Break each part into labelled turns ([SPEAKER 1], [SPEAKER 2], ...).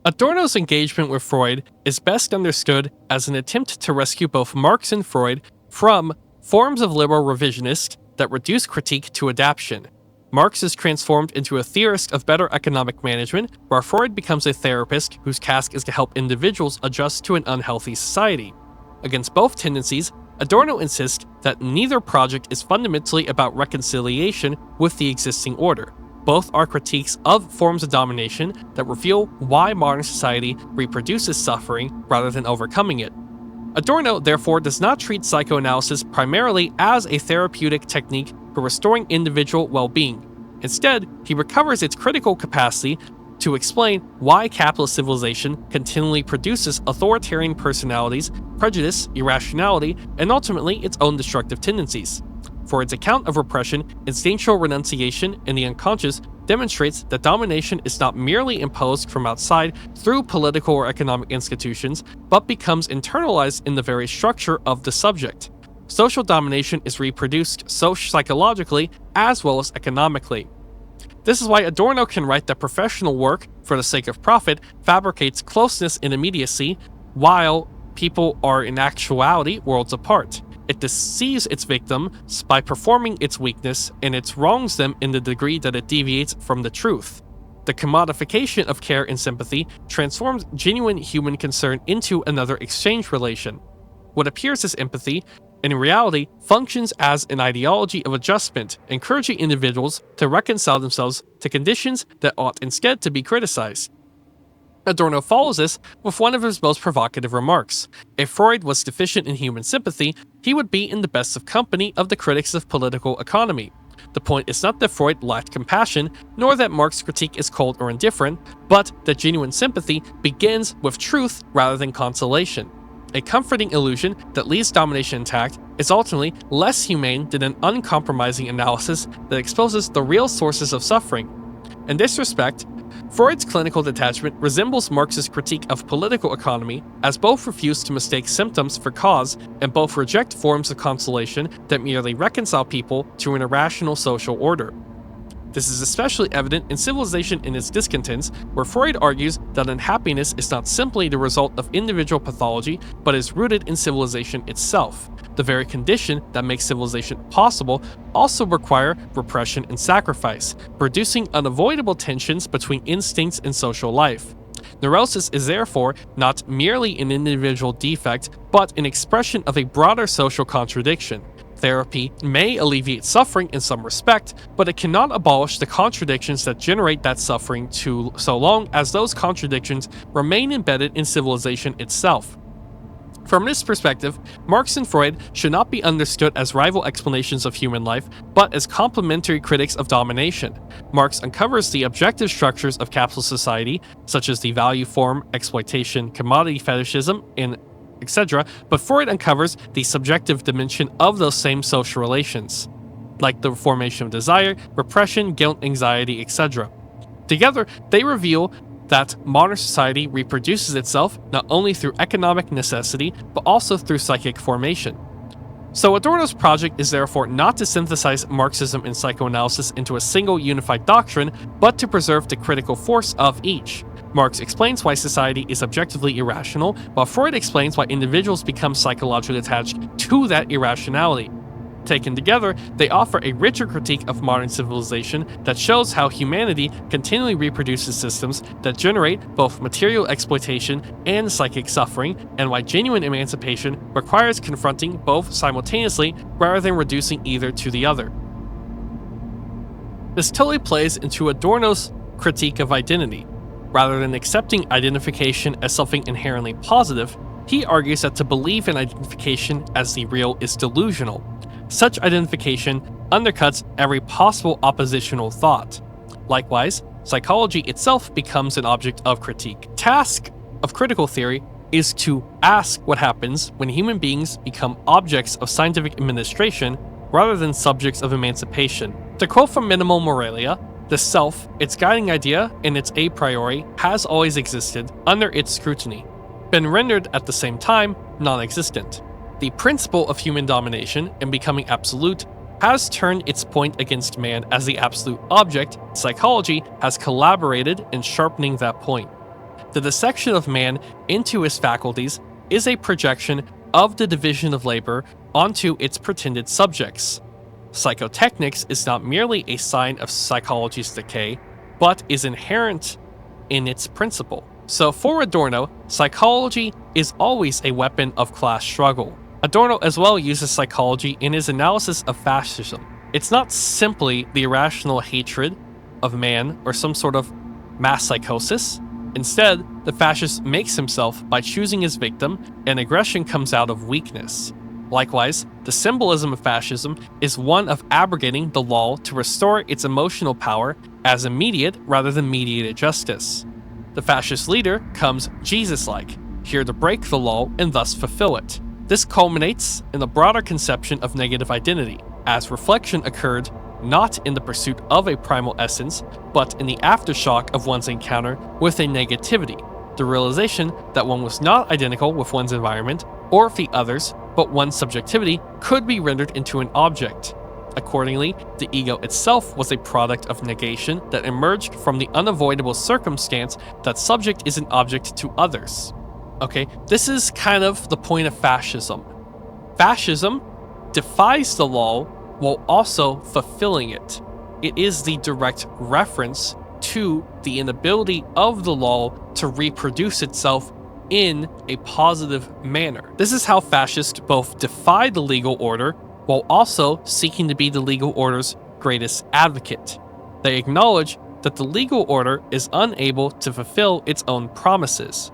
[SPEAKER 1] Adorno's engagement with Freud is best understood as an attempt to rescue both Marx and Freud from forms of liberal revisionist that reduce critique to adaptation. Marx is transformed into a theorist of better economic management, while Freud becomes a therapist whose task is to help individuals adjust to an unhealthy society. Against both tendencies, Adorno insists that neither project is fundamentally about reconciliation with the existing order. Both are critiques of forms of domination that reveal why modern society reproduces suffering rather than overcoming it. Adorno, therefore, does not treat psychoanalysis primarily as a therapeutic technique for restoring individual well-being. Instead, he recovers its critical capacity to explain why capitalist civilization continually produces authoritarian personalities, prejudice, irrationality, and ultimately its own destructive tendencies. Freud's account of repression, instinctual renunciation, and the unconscious demonstrates that domination is not merely imposed from outside through political or economic institutions, but becomes internalized in the very structure of the subject. Social domination is reproduced psychologically as well as economically. This is why Adorno can write that professional work, for the sake of profit, fabricates closeness and immediacy, while people are in actuality worlds apart. It deceives its victims by performing its weakness, and it wrongs them in the degree that it deviates from the truth. The commodification of care and sympathy transforms genuine human concern into another exchange relation. What appears as empathy, in reality, functions as an ideology of adjustment, encouraging individuals to reconcile themselves to conditions that ought instead to be criticized. Adorno follows this with one of his most provocative remarks. If Freud was deficient in human sympathy, he would be in the best of company of the critics of political economy. The point is not that Freud lacked compassion, nor that Marx's critique is cold or indifferent, but that genuine sympathy begins with truth rather than consolation. A comforting illusion that leaves domination intact is ultimately less humane than an uncompromising analysis that exposes the real sources of suffering. In this respect, Freud's clinical detachment resembles Marx's critique of political economy, as both refuse to mistake symptoms for cause and both reject forms of consolation that merely reconcile people to an irrational social order. This is especially evident in Civilization and Its Discontents, where Freud argues that unhappiness is not simply the result of individual pathology, but is rooted in civilization itself. The very condition that makes civilization possible also require repression and sacrifice, producing unavoidable tensions between instincts and social life. Neurosis is therefore not merely an individual defect, but an expression of a broader social contradiction. Therapy may alleviate suffering in some respect, but it cannot abolish the contradictions that generate that suffering so long as those contradictions remain embedded in civilization itself. From this perspective, Marx and Freud should not be understood as rival explanations of human life, but as complementary critics of domination. Marx uncovers the objective structures of capitalist society, such as the value form, exploitation, commodity fetishism, and etc., but Freud uncovers the subjective dimension of those same social relations, like the formation of desire, repression, guilt, anxiety, etc. Together, they reveal that modern society reproduces itself not only through economic necessity, but also through psychic formation. So Adorno's project is therefore not to synthesize Marxism and psychoanalysis into a single unified doctrine, but to preserve the critical force of each. Marx explains why society is objectively irrational, while Freud explains why individuals become psychologically attached to that irrationality. Taken together, they offer a richer critique of modern civilization that shows how humanity continually reproduces systems that generate both material exploitation and psychic suffering, and why genuine emancipation requires confronting both simultaneously rather than reducing either to the other. This totally plays into Adorno's critique of identity. Rather than accepting identification as something inherently positive, he argues that to believe in identification as the real is delusional. Such identification undercuts every possible oppositional thought. Likewise, psychology itself becomes an object of critique. Task of critical theory is to ask what happens when human beings become objects of scientific administration rather than subjects of emancipation. To quote from Minimal Moralia, the self, its guiding idea, and its a priori, has always existed under its scrutiny, been rendered at the same time non-existent. The principle of human domination and becoming absolute has turned its point against man as the absolute object. Psychology has collaborated in sharpening that point. The dissection of man into his faculties is a projection of the division of labor onto its pretended subjects. Psychotechnics is not merely a sign of psychology's decay, but is inherent in its principle. So for Adorno, psychology is always a weapon of class struggle. Adorno as well uses psychology in his analysis of fascism. It's not simply the irrational hatred of man or some sort of mass psychosis. Instead, the fascist makes himself by choosing his victim, and aggression comes out of weakness. Likewise, the symbolism of fascism is one of abrogating the law to restore its emotional power as immediate rather than mediated justice. The fascist leader comes Jesus-like, here to break the law and thus fulfill it. This culminates in the broader conception of negative identity, as reflection occurred not in the pursuit of a primal essence, but in the aftershock of one's encounter with a negativity, the realization that one was not identical with one's environment or with the others, but one's subjectivity could be rendered into an object. Accordingly, the ego itself was a product of negation that emerged from the unavoidable circumstance that subject is an object to others. Okay, this is kind of the point of fascism. Fascism defies the law while also fulfilling it. It is the direct reference to the inability of the law to reproduce itself in a positive manner. This is how fascists both defy the legal order while also seeking to be the legal order's greatest advocate. They acknowledge that the legal order is unable to fulfill its own promises,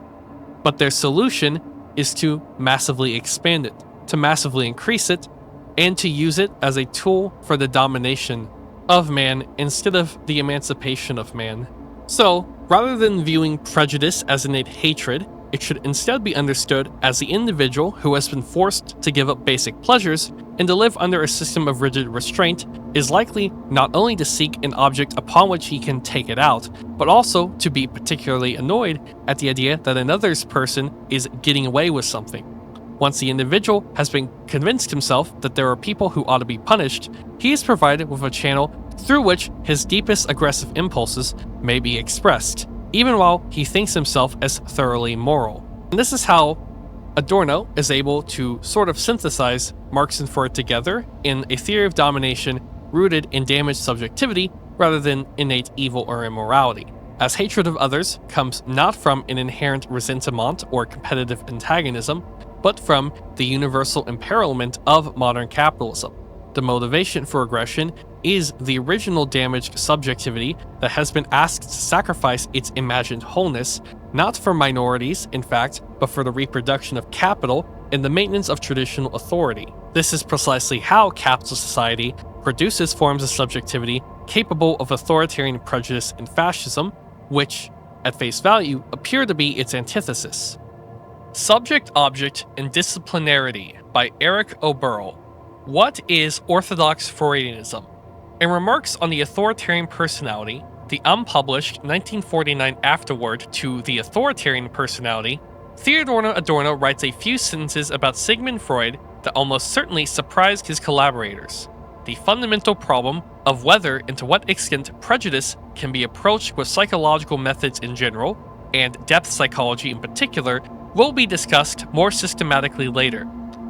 [SPEAKER 1] but their solution is to massively expand it, to massively increase it, and to use it as a tool for the domination of man instead of the emancipation of man. So, rather than viewing prejudice as innate hatred, it should instead be understood as the individual who has been forced to give up basic pleasures and to live under a system of rigid restraint is likely not only to seek an object upon which he can take it out, but also to be particularly annoyed at the idea that another's person is getting away with something. Once the individual has been convinced himself that there are people who ought to be punished, he is provided with a channel through which his deepest aggressive impulses may be expressed, even while he thinks himself as thoroughly moral. And this is how Adorno is able to sort of synthesize Marx and Freud together in a theory of domination rooted in damaged subjectivity rather than innate evil or immorality, as hatred of others comes not from an inherent ressentiment or competitive antagonism, but from the universal imperilement of modern capitalism. The motivation for aggression is the original damaged subjectivity that has been asked to sacrifice its imagined wholeness, not for minorities, in fact, but for the reproduction of capital and the maintenance of traditional authority. This is precisely how capitalist society produces forms of subjectivity capable of authoritarian prejudice and fascism, which, at face value, appear to be its antithesis. Subject, Object, and Disciplinarity by Eric Oberle. What is Orthodox Freudianism? In Remarks on the Authoritarian Personality, the unpublished 1949 afterword to The Authoritarian Personality, Theodor Adorno writes a few sentences about Sigmund Freud that almost certainly surprised his collaborators. The fundamental problem of whether and to what extent prejudice can be approached with psychological methods in general, and depth psychology in particular, will be discussed more systematically later.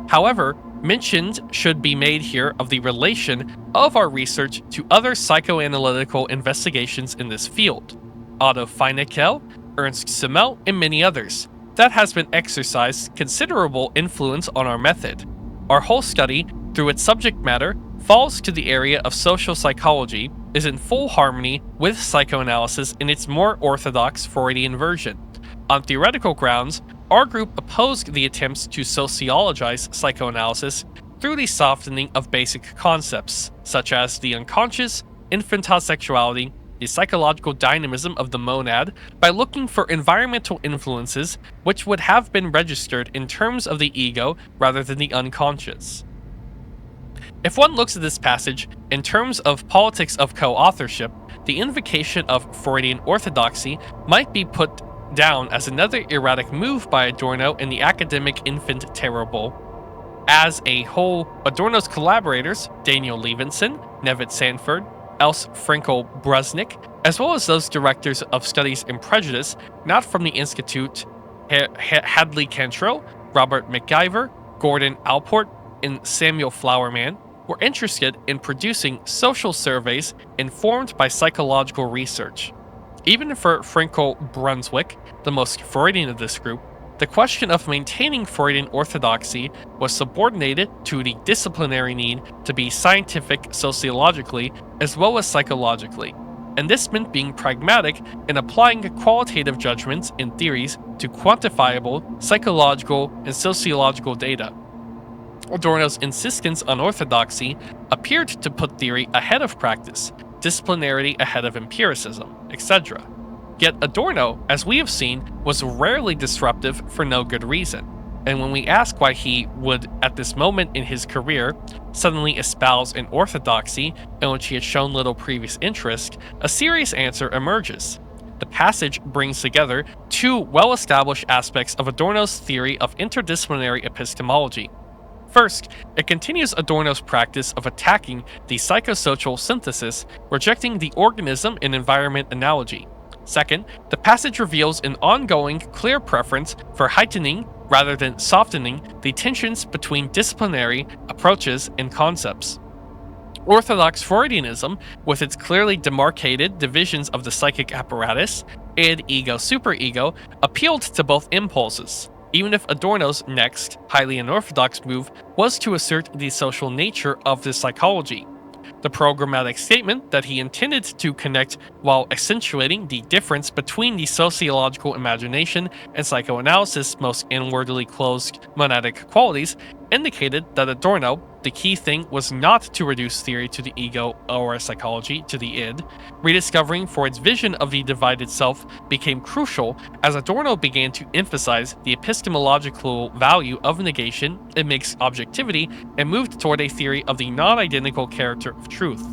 [SPEAKER 1] However, mentions should be made here of the relation of our research to other psychoanalytical investigations in this field, Otto Feinickel, Ernst Simmel, and many others, that has been exercised considerable influence on our method. Our whole study, through its subject matter, falls to the area of social psychology, is in full harmony with psychoanalysis in its more orthodox Freudian version. On theoretical grounds, our group opposed the attempts to sociologize psychoanalysis through the softening of basic concepts, such as the unconscious, infantile sexuality, the psychological dynamism of the monad, by looking for environmental influences which would have been registered in terms of the ego rather than the unconscious. If one looks at this passage in terms of politics of co-authorship, the invocation of Freudian orthodoxy might be put down as another erratic move by Adorno in the academic infant terrible. As a whole, Adorno's collaborators, Daniel Levinson, Nevitt Sanford, Else Frankel Brusnik, as well as those directors of studies in prejudice not from the Institute, Hadley Cantrell, Robert McIver, Gordon Alport, and Samuel Flowerman, were interested in producing social surveys informed by psychological research. Even for Frankel Brunswick, the most Freudian of this group, the question of maintaining Freudian orthodoxy was subordinated to the disciplinary need to be scientific sociologically as well as psychologically, and this meant being pragmatic and applying qualitative judgments and theories to quantifiable psychological and sociological data. Adorno's insistence on orthodoxy appeared to put theory ahead of practice, disciplinarity ahead of empiricism, etc. Yet Adorno, as we have seen, was rarely disruptive for no good reason, and when we ask why he would, at this moment in his career, suddenly espouse an orthodoxy in which he had shown little previous interest, a serious answer emerges. The passage brings together two well-established aspects of Adorno's theory of interdisciplinary epistemology. First, it continues Adorno's practice of attacking the psychosocial synthesis, rejecting the organism and environment analogy. Second, the passage reveals an ongoing, clear preference for heightening rather than softening the tensions between disciplinary approaches and concepts. Orthodox Freudianism, with its clearly demarcated divisions of the psychic apparatus, id, ego, superego, appealed to both impulses, even if Adorno's next, highly unorthodox move was to assert the social nature of this psychology. The programmatic statement that he intended to connect while accentuating the difference between the sociological imagination and psychoanalysis' most inwardly closed monadic qualities indicated that Adorno, the key thing was not to reduce theory to the ego or psychology to the id. Rediscovering Freud's vision of the divided self became crucial as Adorno began to emphasize the epistemological value of negation amidst objectivity and moved toward a theory of the non-identical character of truth.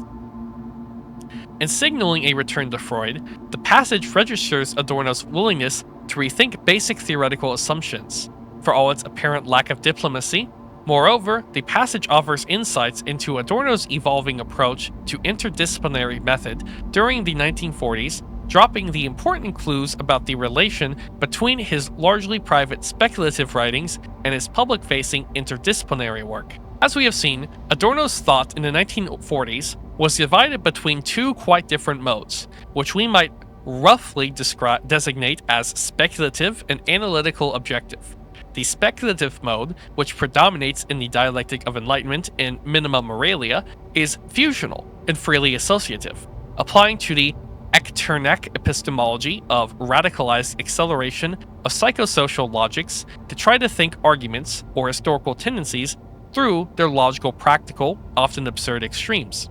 [SPEAKER 1] In signaling a return to Freud, the passage registers Adorno's willingness to rethink basic theoretical assumptions. For all its apparent lack of diplomacy, moreover, the passage offers insights into Adorno's evolving approach to interdisciplinary method during the 1940s, dropping the important clues about the relation between his largely private speculative writings and his public-facing interdisciplinary work. As we have seen, Adorno's thought in the 1940s was divided between two quite different modes, which we might roughly designate as speculative and analytical objective. The speculative mode, which predominates in the dialectic of enlightenment and minima moralia, is fusional and freely associative, applying to the Echternach epistemology of radicalized acceleration of psychosocial logics to try to think arguments or historical tendencies through their logical, practical, often absurd extremes.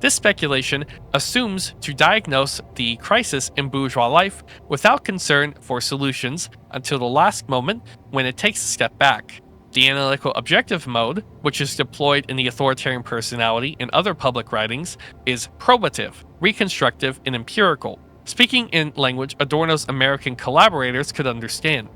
[SPEAKER 1] This speculation assumes to diagnose the crisis in bourgeois life without concern for solutions until the last moment when it takes a step back. The analytical objective mode, which is deployed in the authoritarian personality and other public writings, is probative, reconstructive, and empirical, speaking in language Adorno's American collaborators could understand.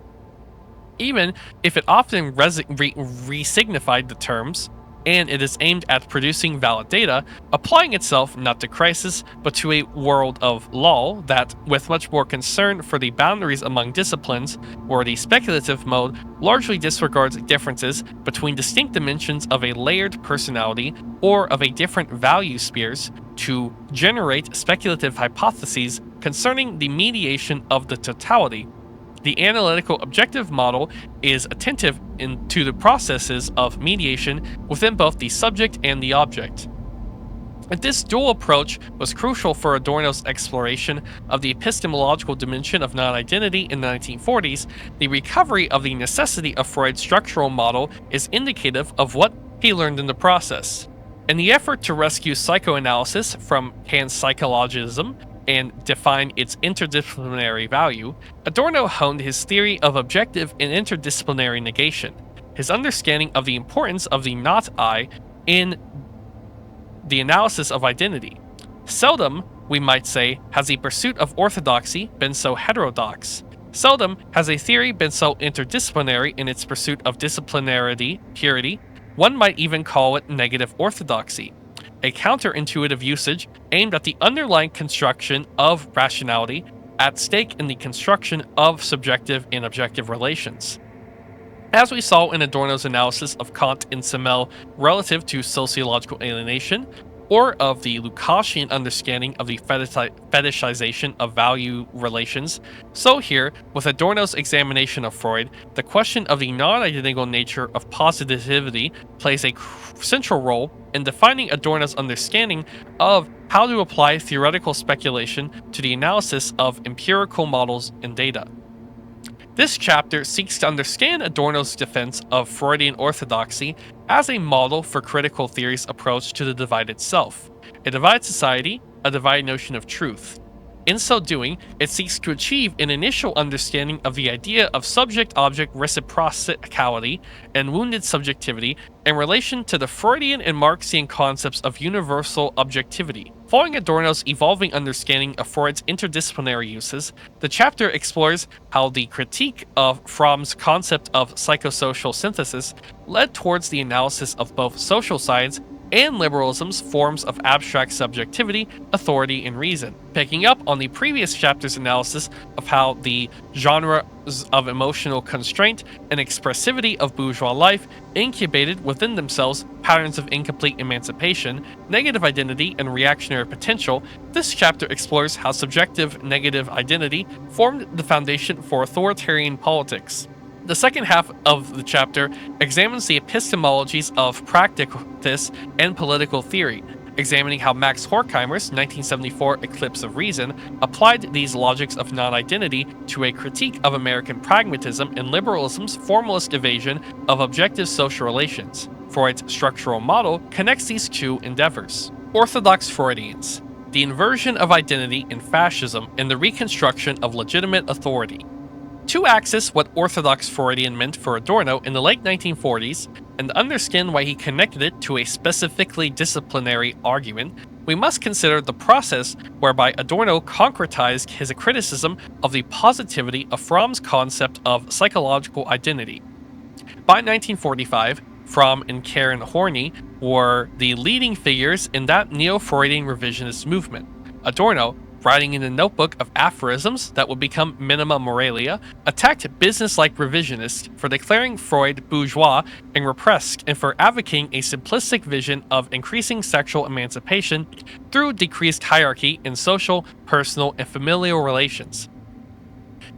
[SPEAKER 1] Even if it often resignified the terms, and it is aimed at producing valid data, applying itself not to crisis, but to a world of law that, with much more concern for the boundaries among disciplines, where the speculative mode largely disregards differences between distinct dimensions of a layered personality or of a different value spheres, to generate speculative hypotheses concerning the mediation of the totality. The analytical objective model is attentive to the processes of mediation within both the subject and the object. And this dual approach was crucial for Adorno's exploration of the epistemological dimension of non-identity in the 1940s. The recovery of the necessity of Freud's structural model is indicative of what he learned in the process. In the effort to rescue psychoanalysis from panpsychologism and define its interdisciplinary value, Adorno honed his theory of objective and interdisciplinary negation, his understanding of the importance of the not I in the analysis of identity. Seldom, we might say, has the pursuit of orthodoxy been so heterodox. Seldom has a theory been so interdisciplinary in its pursuit of disciplinarity, purity. One might even call it negative orthodoxy. a counterintuitive usage aimed at the underlying construction of rationality at stake in the construction of subjective and objective relations. As we saw in Adorno's analysis of Kant and Simmel relative to sociological alienation, or of the Lukashian understanding of the fetishization of value relations, so here, with Adorno's examination of Freud, the question of the non-identical nature of positivity plays a central role in defining Adorno's understanding of how to apply theoretical speculation to the analysis of empirical models and data. This chapter seeks to understand Adorno's defense of Freudian orthodoxy as a model for critical theory's approach to the divided self, a divided society, a divided notion of truth. In so doing, it seeks to achieve an initial understanding of the idea of subject-object reciprocality and wounded subjectivity in relation to the Freudian and Marxian concepts of universal objectivity. Following Adorno's evolving understanding of Freud's interdisciplinary uses, the chapter explores how the critique of Fromm's concept of psychosocial synthesis led towards the analysis of both social science and liberalism's forms of abstract subjectivity, authority, and reason, picking up on the previous chapter's analysis of how the genres of emotional constraint and expressivity of bourgeois life incubated within themselves patterns of incomplete emancipation, negative identity, and reactionary potential. This chapter explores how subjective negative identity formed the foundation for authoritarian politics. The second half of the chapter examines the epistemologies of practice and political theory, examining how Max Horkheimer's 1974 Eclipse of Reason applied these logics of non-identity to a critique of American pragmatism and liberalism's formalist evasion of objective social relations. Freud's structural model connects these two endeavors. Orthodox Freudians: the inversion of identity in fascism and the reconstruction of legitimate authority. To access what Orthodox Freudian meant for Adorno in the late 1940s and understand why he connected it to a specifically disciplinary argument, we must consider the process whereby Adorno concretized his criticism of the positivity of Fromm's concept of psychological identity. By 1945, Fromm and Karen Horney were the leading figures in that neo-Freudian revisionist movement. Adorno, writing in a notebook of aphorisms that would become Minima Moralia, attacked business-like revisionists for declaring Freud bourgeois and repressed and for advocating a simplistic vision of increasing sexual emancipation through decreased hierarchy in social, personal, and familial relations.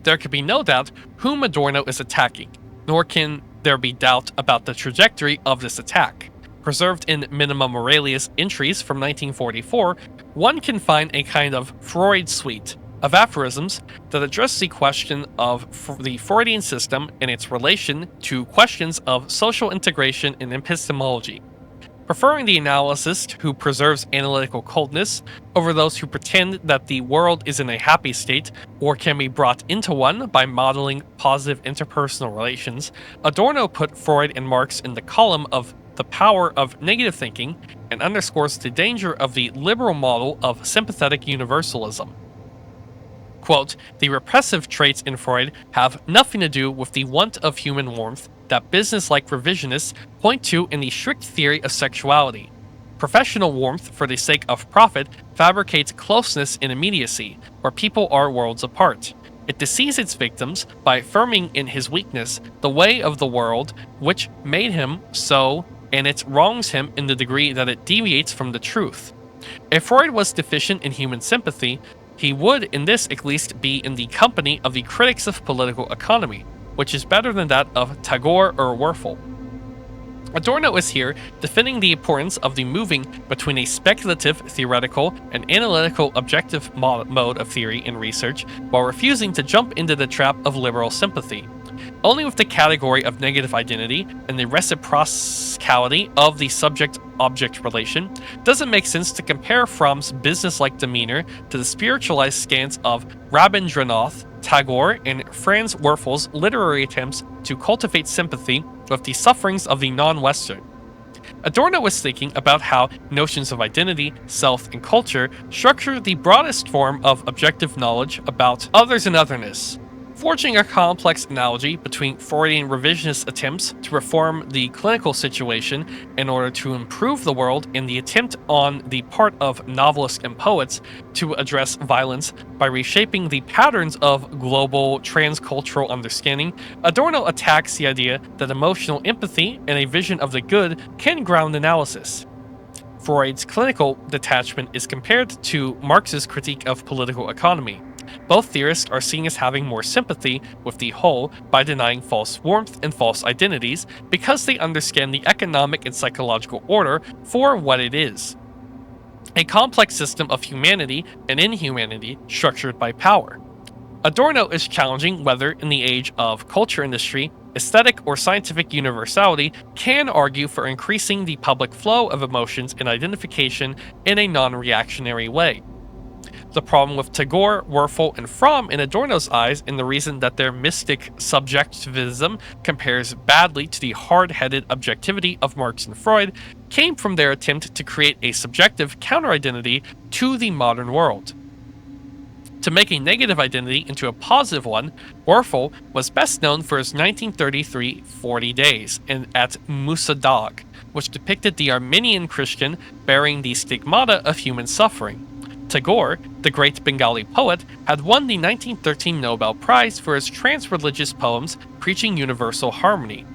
[SPEAKER 1] There can be no doubt whom Adorno is attacking, nor can there be doubt about the trajectory of this attack. Preserved in Minima Moralia's entries from 1944, one can find a kind of Freud suite of aphorisms that address the question of the Freudian system and its relation to questions of social integration and epistemology. Preferring the analyst who preserves analytical coldness over those who pretend that the world is in a happy state or can be brought into one by modeling positive interpersonal relations, Adorno put Freud and Marx in the column of the power of negative thinking and underscores the danger of the liberal model of sympathetic universalism. Quote, "The repressive traits in Freud have nothing to do with the want of human warmth that business-like revisionists point to in the strict theory of sexuality. Professional warmth for the sake of profit fabricates closeness and immediacy, where people are worlds apart. It deceives its victims by affirming in his weakness the way of the world which made him so, and it wrongs him in the degree that it deviates from the truth. If Freud was deficient in human sympathy, he would in this at least be in the company of the critics of political economy, which is better than that of Tagore or Werfel." Adorno is here defending the importance of the moving between a speculative, theoretical, and analytical objective mode of theory and research, while refusing to jump into the trap of liberal sympathy. Only with the category of negative identity and the reciprocality of the subject-object relation does it make sense to compare Fromm's business-like demeanor to the spiritualized stance of Rabindranath Tagore and Franz Werfel's literary attempts to cultivate sympathy with the sufferings of the non-Western. Adorno was thinking about how notions of identity, self, and culture structure the broadest form of objective knowledge about others and otherness. forging a complex analogy between Freudian revisionist attempts to reform the clinical situation in order to improve the world and the attempt on the part of novelists and poets to address violence by reshaping the patterns of global transcultural understanding. Adorno attacks the idea that emotional empathy and a vision of the good can ground analysis. Freud's clinical detachment is compared to Marx's critique of political economy. Both theorists are seen as having more sympathy with the whole by denying false warmth and false identities because they understand the economic and psychological order for what it is: a complex system of humanity and inhumanity structured by power. Adorno is challenging whether, in the age of culture industry, aesthetic or scientific universality can argue for increasing the public flow of emotions and identification in a non-reactionary way. The problem with Tagore, Werfel, and Fromm in Adorno's eyes, and the reason that their mystic subjectivism compares badly to the hard-headed objectivity of Marx and Freud, came from their attempt to create a subjective counter-identity to the modern world. To make a negative identity into a positive one, Werfel was best known for his 1933 40 Days at Musadag, which depicted the Armenian Christian bearing the stigmata of human suffering. Tagore, the great Bengali poet, had won the 1913 Nobel Prize for his trans-religious poems preaching universal harmony.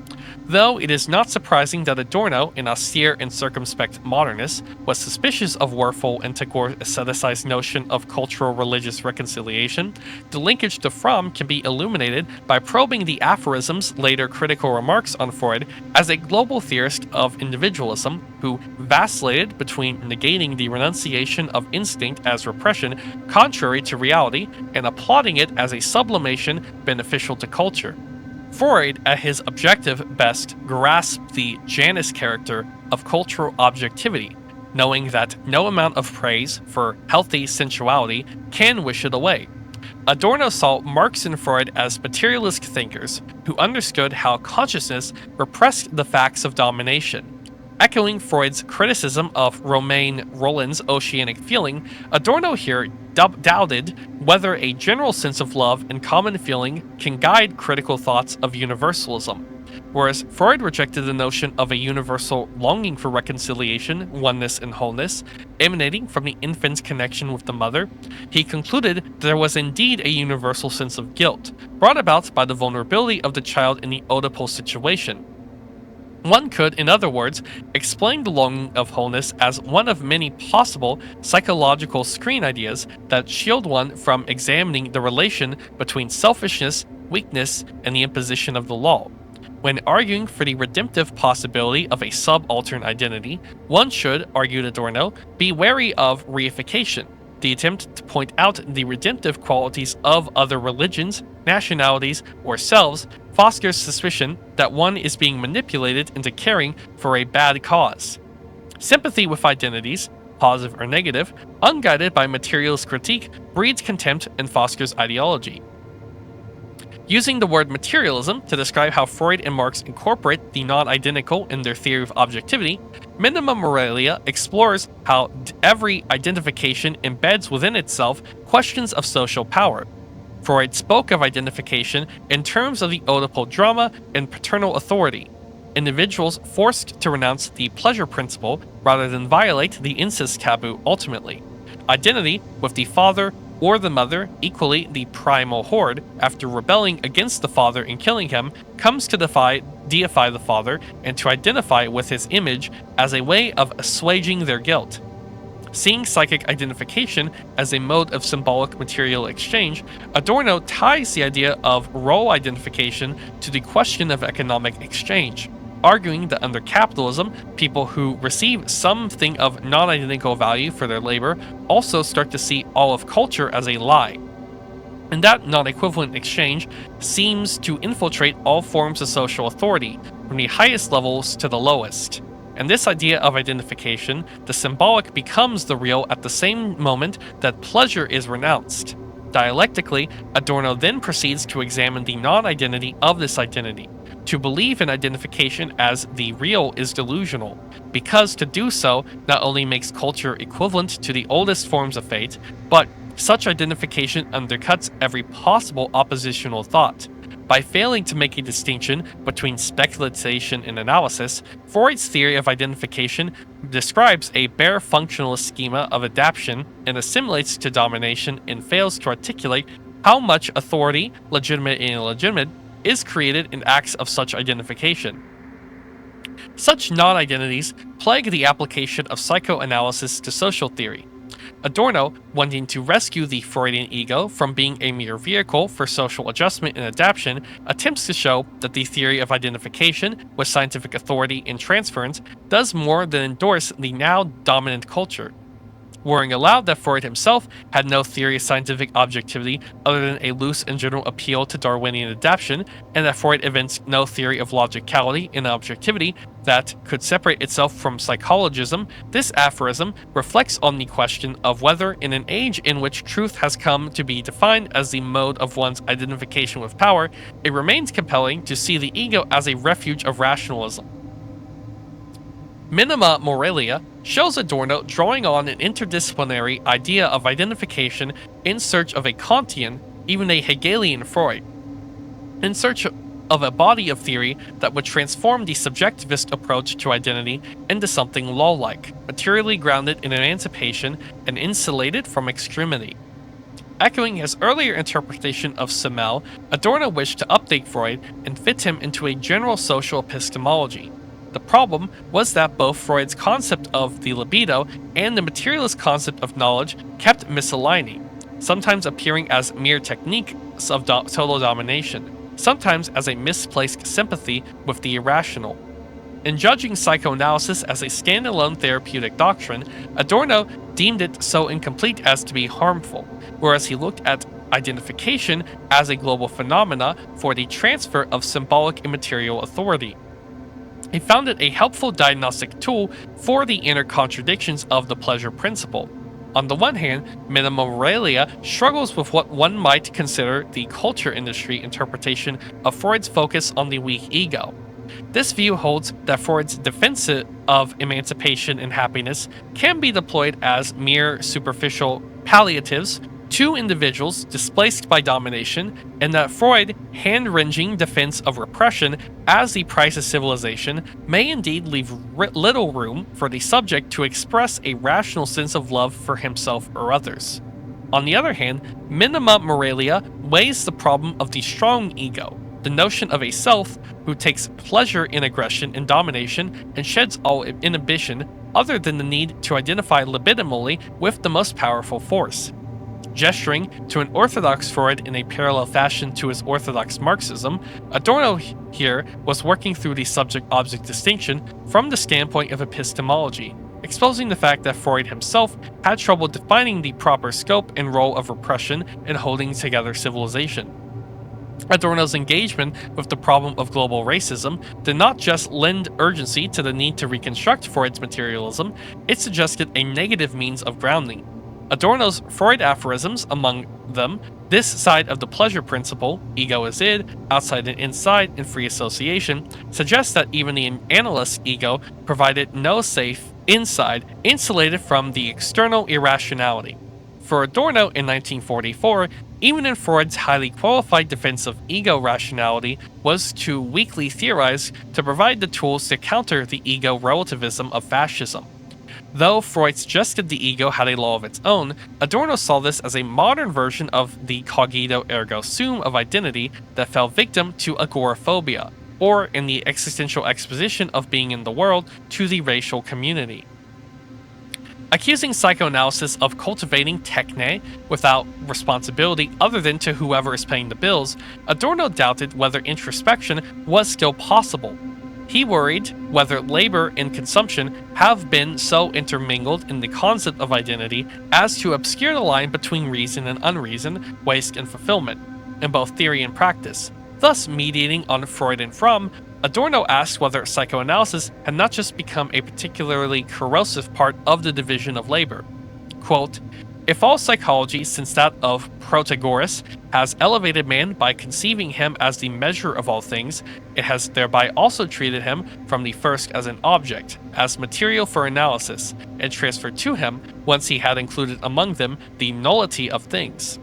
[SPEAKER 1] Though it is not surprising that Adorno, an austere and circumspect modernist, was suspicious of Werfel and Tagore's aestheticized notion of cultural religious reconciliation, the linkage to Fromm can be illuminated by probing the aphorism's later critical remarks on Freud as a global theorist of individualism who vacillated between negating the renunciation of instinct as repression contrary to reality and applauding it as a sublimation beneficial to culture. Freud, at his objective best, grasped the Janus character of cultural objectivity, knowing that no amount of praise for healthy sensuality can wish it away. Adorno saw Marx and Freud as materialist thinkers who understood how consciousness repressed the facts of domination. Echoing Freud's criticism of Romain Rolland's oceanic feeling, Adorno here doubted whether a general sense of love and common feeling can guide critical thoughts of universalism. Whereas Freud rejected the notion of a universal longing for reconciliation, oneness, and wholeness, emanating from the infant's connection with the mother, he concluded there was indeed a universal sense of guilt, brought about by the vulnerability of the child in the Oedipal situation. One could, in other words, explain the longing of wholeness as one of many possible psychological screen ideas that shield one from examining the relation between selfishness, weakness, and the imposition of the law. When arguing for the redemptive possibility of a subaltern identity, one should, argued Adorno, be wary of reification, the attempt to point out the redemptive qualities of other religions, nationalities, or selves fosters suspicion that one is being manipulated into caring for a bad cause. Sympathy with identities, positive or negative, unguided by materialist critique, breeds contempt and fosters ideology. Using the word materialism to describe how Freud and Marx incorporate the non-identical in their theory of objectivity, Minima Moralia explores how every identification embeds within itself questions of social power. Freud spoke of identification in terms of the Oedipal drama and paternal authority, individuals forced to renounce the pleasure principle rather than violate the incest taboo ultimately. Identity with the father or the mother, equally the primal horde, after rebelling against the father and killing him, comes to deify the father and to identify with his image as a way of assuaging their guilt. Seeing psychic identification as a mode of symbolic material exchange, Adorno ties the idea of role identification to the question of economic exchange, arguing that under capitalism, people who receive something of non-identical value for their labor also start to see all of culture as a lie. And that non-equivalent exchange seems to infiltrate all forms of social authority, from the highest levels to the lowest. And this idea of identification, the symbolic becomes the real at the same moment that pleasure is renounced. Dialectically, Adorno then proceeds to examine the non-identity of this identity. To believe in identification as the real is delusional, because to do so not only makes culture equivalent to the oldest forms of fate, but Such identification undercuts every possible oppositional thought. By failing to make a distinction between speculation and analysis, Freud's theory of identification describes a bare functionalist schema of adaptation and assimilates to domination and fails to articulate how much authority, legitimate and illegitimate, is created in acts of such identification. Such non-identities plague the application of psychoanalysis to social theory. Adorno, wanting to rescue the Freudian ego from being a mere vehicle for social adjustment and adaptation, attempts to show that the theory of identification with scientific authority and transference does more than endorse the now dominant culture. Worrying aloud that Freud himself had no theory of scientific objectivity other than a loose and general appeal to Darwinian adaptation, and that Freud evinced no theory of logicality and objectivity that could separate itself from psychologism, this aphorism reflects on the question of whether, in an age in which truth has come to be defined as the mode of one's identification with power, it remains compelling to see the ego as a refuge of rationalism. Minima Moralia shows Adorno drawing on an interdisciplinary idea of identification in search of a Kantian, even a Hegelian Freud, in search of a body of theory that would transform the subjectivist approach to identity into something law-like, materially grounded in emancipation and insulated from extremity. Echoing his earlier interpretation of Simmel, Adorno wished to update Freud and fit him into a general social epistemology. The problem was that both Freud's concept of the libido and the materialist concept of knowledge kept misaligning, sometimes appearing as mere techniques of total domination, sometimes as a misplaced sympathy with the irrational. In judging psychoanalysis as a standalone therapeutic doctrine, Adorno deemed it so incomplete as to be harmful, whereas he looked at identification as a global phenomena for the transfer of symbolic immaterial authority. He found it a helpful diagnostic tool for the inner contradictions of the pleasure principle. On the one hand, Minima Moralia struggles with what one might consider the culture industry interpretation of Freud's focus on the weak ego. This view holds that Freud's defense of emancipation and happiness can be deployed as mere superficial palliatives to individuals displaced by domination, and that Freud's hand-wringing defense of repression as the price of civilization may indeed leave little room for the subject to express a rational sense of love for himself or others. On the other hand, Minima Moralia weighs the problem of the strong ego, the notion of a self who takes pleasure in aggression and domination and sheds all inhibition other than the need to identify libidinally with the most powerful force. Gesturing to an Orthodox Freud in a parallel fashion to his Orthodox Marxism, Adorno here was working through the subject-object distinction from the standpoint of epistemology, exposing the fact that Freud himself had trouble defining the proper scope and role of repression in holding together civilization. Adorno's engagement with the problem of global racism did not just lend urgency to the need to reconstruct Freud's materialism, it suggested a negative means of grounding. Adorno's Freud aphorisms, among them, this side of the pleasure principle, ego is id, outside and inside, and free association, suggests that even the analyst's ego provided no safe inside, insulated from the external irrationality. For Adorno in 1944, even in Freud's highly qualified defense of ego rationality was too weakly theorized to provide the tools to counter the ego relativism of fascism. Though Freud suggested the ego had a law of its own, Adorno saw this as a modern version of the cogito ergo sum of identity that fell victim to agoraphobia, or in the existential exposition of being in the world, to the racial community. Accusing psychoanalysis of cultivating techne without responsibility other than to whoever is paying the bills, Adorno doubted whether introspection was still possible. He worried whether labor and consumption have been so intermingled in the concept of identity as to obscure the line between reason and unreason, waste and fulfillment, in both theory and practice. Thus, mediating on Freud and Fromm, Adorno asked whether psychoanalysis had not just become a particularly corrosive part of the division of labor. Quote, If all psychology, since that of Protagoras, has elevated man by conceiving him as the measure of all things, it has thereby also treated him from the first as an object, as material for analysis, and transferred to him, once he had included among them, the nullity of things.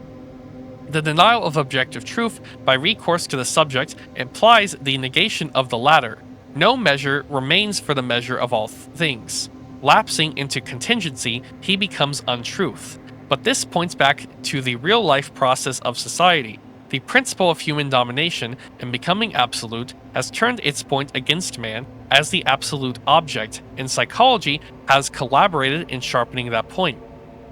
[SPEAKER 1] The denial of objective truth by recourse to the subject implies the negation of the latter. No measure remains for the measure of all things. Lapsing into contingency, he becomes untruth. But this points back to the real-life process of society. The principle of human domination in becoming absolute has turned its point against man as the absolute object, and psychology has collaborated in sharpening that point.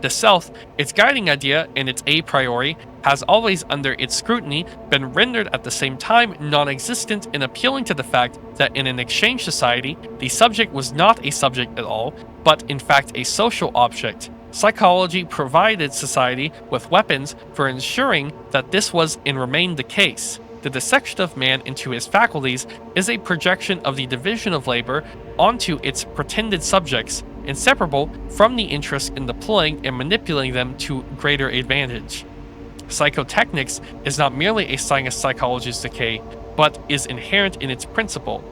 [SPEAKER 1] The self, its guiding idea and its a priori, has always under its scrutiny been rendered at the same time non-existent in appealing to the fact that in an exchange society, the subject was not a subject at all, but in fact a social object. Psychology provided society with weapons for ensuring that this was and remained the case. The dissection of man into his faculties is a projection of the division of labor onto its pretended subjects, inseparable from the interest in deploying and manipulating them to greater advantage. Psychotechnics is not merely a sign of psychology's decay, but is inherent in its principle.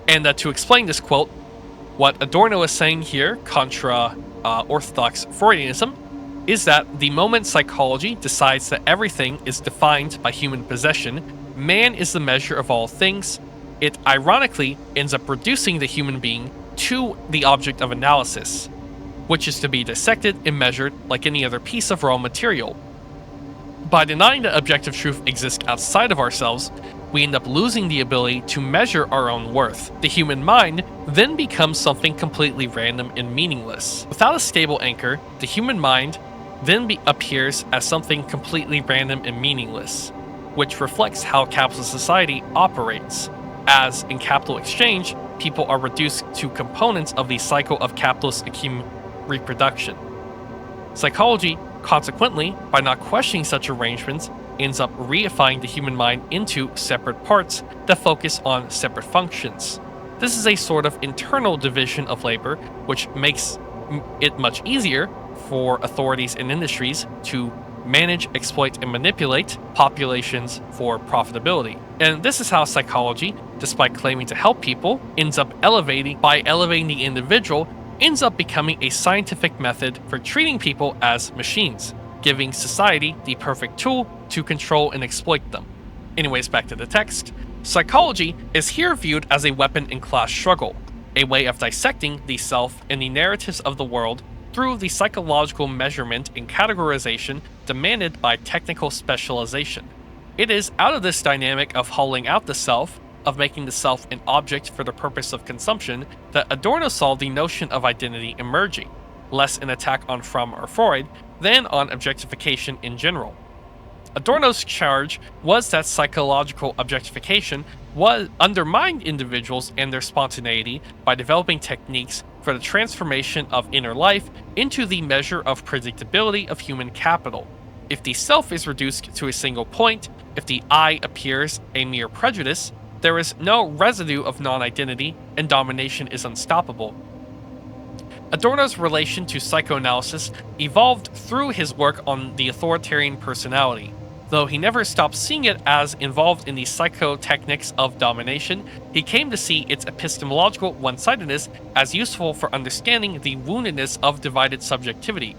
[SPEAKER 1] And to explain this quote, what Adorno is saying here, contra Orthodox Freudianism, is that the moment psychology decides that everything is defined by human possession, man is the measure of all things, it ironically ends up reducing the human being to the object of analysis, which is to be dissected and measured like any other piece of raw material. By denying that objective truth exists outside of ourselves, we end up losing the ability to measure our own worth. The human mind then becomes something completely random and meaningless. Without a stable anchor, the human mind then appears as something completely random and meaningless, which reflects how capitalist society operates. As in capital exchange, people are reduced to components of the cycle of capitalist reproduction. Psychology, consequently, by not questioning such arrangements, ends up reifying the human mind into separate parts that focus on separate functions. This is a sort of internal division of labor, which makes it much easier for authorities and industries to manage, exploit, and manipulate populations for profitability. And this is how psychology, despite claiming to help people, ends up elevating the individual, ends up becoming a scientific method for treating people as machines, giving society the perfect tool to control and exploit them. Anyways, back to the text. Psychology is here viewed as a weapon in class struggle, a way of dissecting the self and the narratives of the world through the psychological measurement and categorization demanded by technical specialization. It is out of this dynamic of hollowing out the self, of making the self an object for the purpose of consumption, that Adorno saw the notion of identity emerging, less an attack on Fromm or Freud than on objectification in general. Adorno's charge was that psychological objectification undermined individuals and their spontaneity by developing techniques for the transformation of inner life into the measure of predictability of human capital. If the self is reduced to a single point, if the I appears a mere prejudice, there is no residue of non-identity, and domination is unstoppable. Adorno's relation to psychoanalysis evolved through his work on the authoritarian personality. Though he never stopped seeing it as involved in the psychotechnics of domination, he came to see its epistemological one-sidedness as useful for understanding the woundedness of divided subjectivity.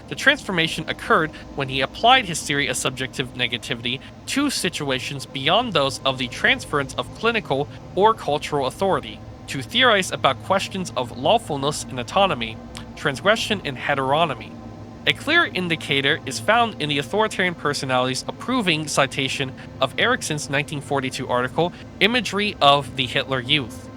[SPEAKER 1] The transformation occurred when he applied his theory of subjective negativity to situations beyond those of the transference of clinical or cultural authority, to theorize about questions of lawfulness and autonomy, transgression and heteronomy. A clear indicator is found in the authoritarian personality's approving citation of Erikson's 1942 article, Imagery of the Hitler Youth.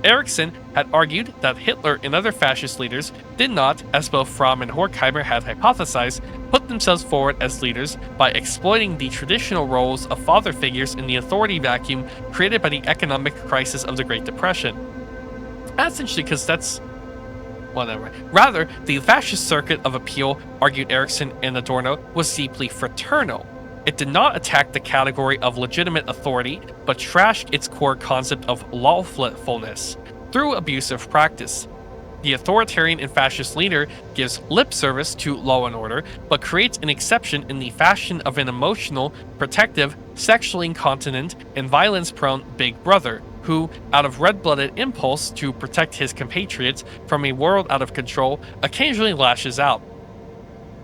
[SPEAKER 1] Erikson had argued that Hitler and other fascist leaders did not, as both Fromm and Horkheimer had hypothesized, put themselves forward as leaders by exploiting the traditional roles of father figures in the authority vacuum created by the economic crisis of the Great Depression. That's interesting because that's whatever. Rather, the fascist circuit of appeal, argued Erikson and Adorno, was deeply fraternal. It did not attack the category of legitimate authority, but trashed its core concept of lawfulness through abusive practice. The authoritarian and fascist leader gives lip service to law and order, but creates an exception in the fashion of an emotional, protective, sexually incontinent, and violence-prone big brother, who, out of red-blooded impulse to protect his compatriots from a world out of control, occasionally lashes out.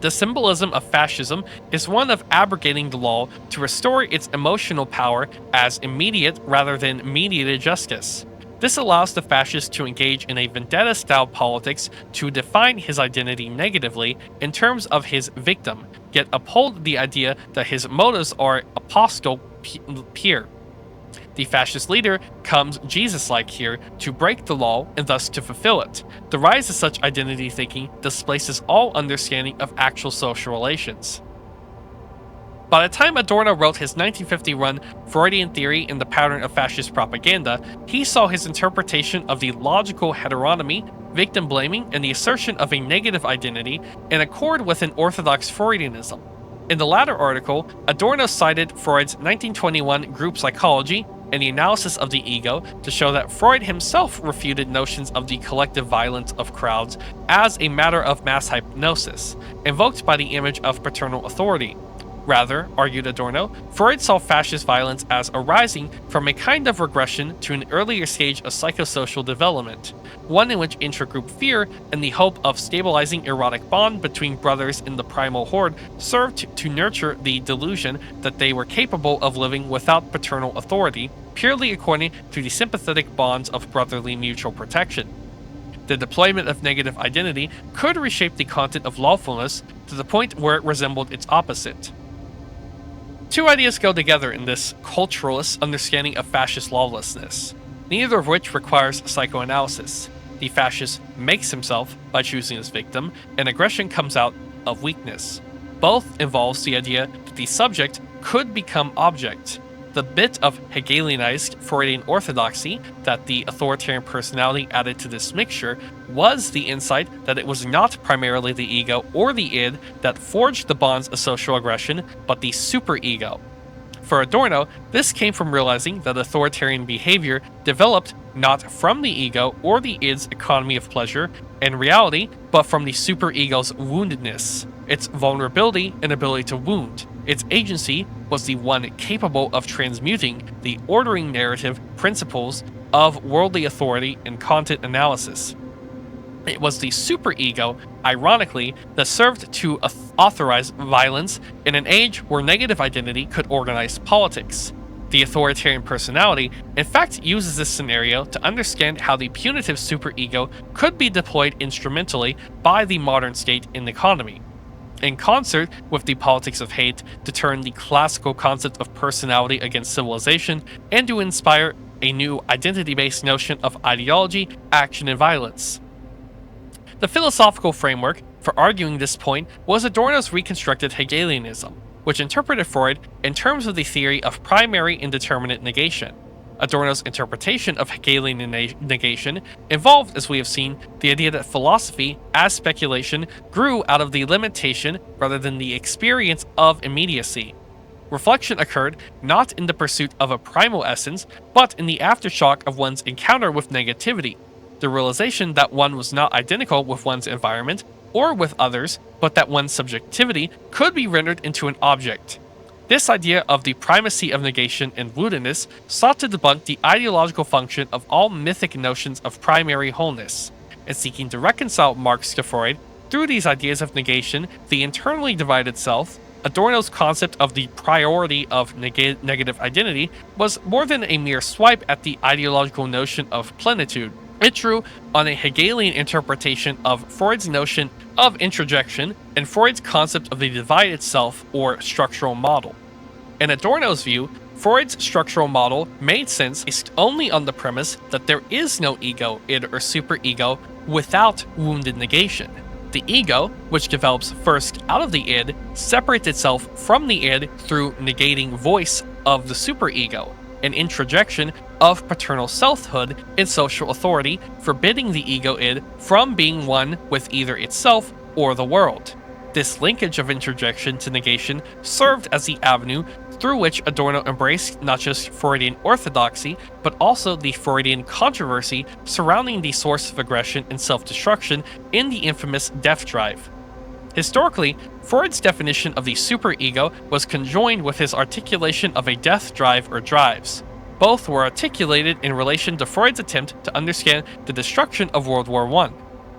[SPEAKER 1] The symbolism of fascism is one of abrogating the law to restore its emotional power as immediate rather than mediated justice. This allows the fascist to engage in a vendetta-style politics to define his identity negatively in terms of his victim, yet uphold the idea that his motives are apostle pure. The fascist leader comes Jesus-like here to break the law and thus to fulfill it. The rise of such identity thinking displaces all understanding of actual social relations. By the time Adorno wrote his 1951 Freudian Theory in the Pattern of Fascist Propaganda, he saw his interpretation of the logical heteronomy, victim blaming, and the assertion of a negative identity in accord with an Orthodox Freudianism. In the latter article, Adorno cited Freud's 1921 group psychology and the analysis of the ego to show that Freud himself refuted notions of the collective violence of crowds as a matter of mass hypnosis, invoked by the image of paternal authority. Rather, argued Adorno, Freud saw fascist violence as arising from a kind of regression to an earlier stage of psychosocial development, one in which intragroup fear and the hope of stabilizing erotic bond between brothers in the primal horde served to nurture the delusion that they were capable of living without paternal authority, purely according to the sympathetic bonds of brotherly mutual protection. The deployment of negative identity could reshape the content of lawfulness to the point where it resembled its opposite. Two ideas go together in this culturalist understanding of fascist lawlessness, neither of which requires psychoanalysis. The fascist makes himself by choosing his victim, and aggression comes out of weakness. Both involves the idea that the subject could become object. The bit of Hegelianized Freudian orthodoxy that the authoritarian personality added to this mixture was the insight that it was not primarily the ego or the id that forged the bonds of social aggression, but the superego. For Adorno, this came from realizing that authoritarian behavior developed not from the ego or the id's economy of pleasure and reality, but from the superego's woundedness, its vulnerability and ability to wound. Its agency was the one capable of transmuting the ordering narrative principles of worldly authority and content analysis. It was the superego, ironically, that served to authorize violence in an age where negative identity could organize politics. The authoritarian personality, in fact, uses this scenario to understand how the punitive superego could be deployed instrumentally by the modern state and economy, in concert with the politics of hate, to turn the classical concept of personality against civilization and to inspire a new identity-based notion of ideology, action, and violence. The philosophical framework for arguing this point was Adorno's reconstructed Hegelianism, which interpreted Freud in terms of the theory of primary indeterminate negation. Adorno's interpretation of Hegelian negation involved, as we have seen, the idea that philosophy, as speculation, grew out of the limitation rather than the experience of immediacy. Reflection occurred not in the pursuit of a primal essence, but in the aftershock of one's encounter with negativity, the realization that one was not identical with one's environment or with others, but that one's subjectivity could be rendered into an object. This idea of the primacy of negation and woundedness sought to debunk the ideological function of all mythic notions of primary wholeness, and seeking to reconcile Marx to Freud through these ideas of negation, the internally divided self. Adorno's concept of the priority of negative identity was more than a mere swipe at the ideological notion of plenitude. It drew on a Hegelian interpretation of Freud's notion of introjection and Freud's concept of the divided self or structural model. In Adorno's view, Freud's structural model made sense based only on the premise that there is no ego, id, or superego without wounded negation. The ego, which develops first out of the id, separates itself from the id through negating voice of the superego, an introjection of paternal selfhood and social authority, forbidding the ego-id from being one with either itself or the world. This linkage of introjection to negation served as the avenue through which Adorno embraced not just Freudian orthodoxy, but also the Freudian controversy surrounding the source of aggression and self-destruction in the infamous death drive. Historically, Freud's definition of the superego was conjoined with his articulation of a death drive or drives. Both were articulated in relation to Freud's attempt to understand the destruction of World War I.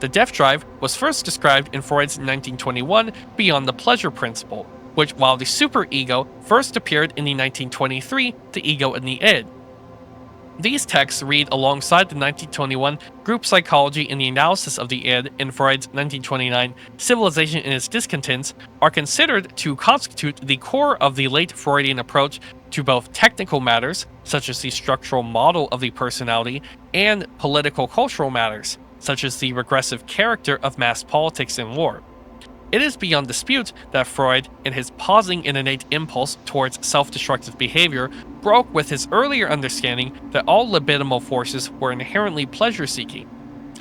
[SPEAKER 1] The death drive was first described in Freud's 1921 Beyond the Pleasure Principle, which, while the superego first appeared in the 1923 The Ego and the Id. These texts read alongside the 1921 Group Psychology and the Analysis of the Id in Freud's 1929 Civilization and Its Discontents, are considered to constitute the core of the late Freudian approach to both technical matters, such as the structural model of the personality, and political-cultural matters, such as the regressive character of mass politics and war. It is beyond dispute that Freud, in his pausing an innate impulse towards self-destructive behavior, broke with his earlier understanding that all libidimal forces were inherently pleasure-seeking.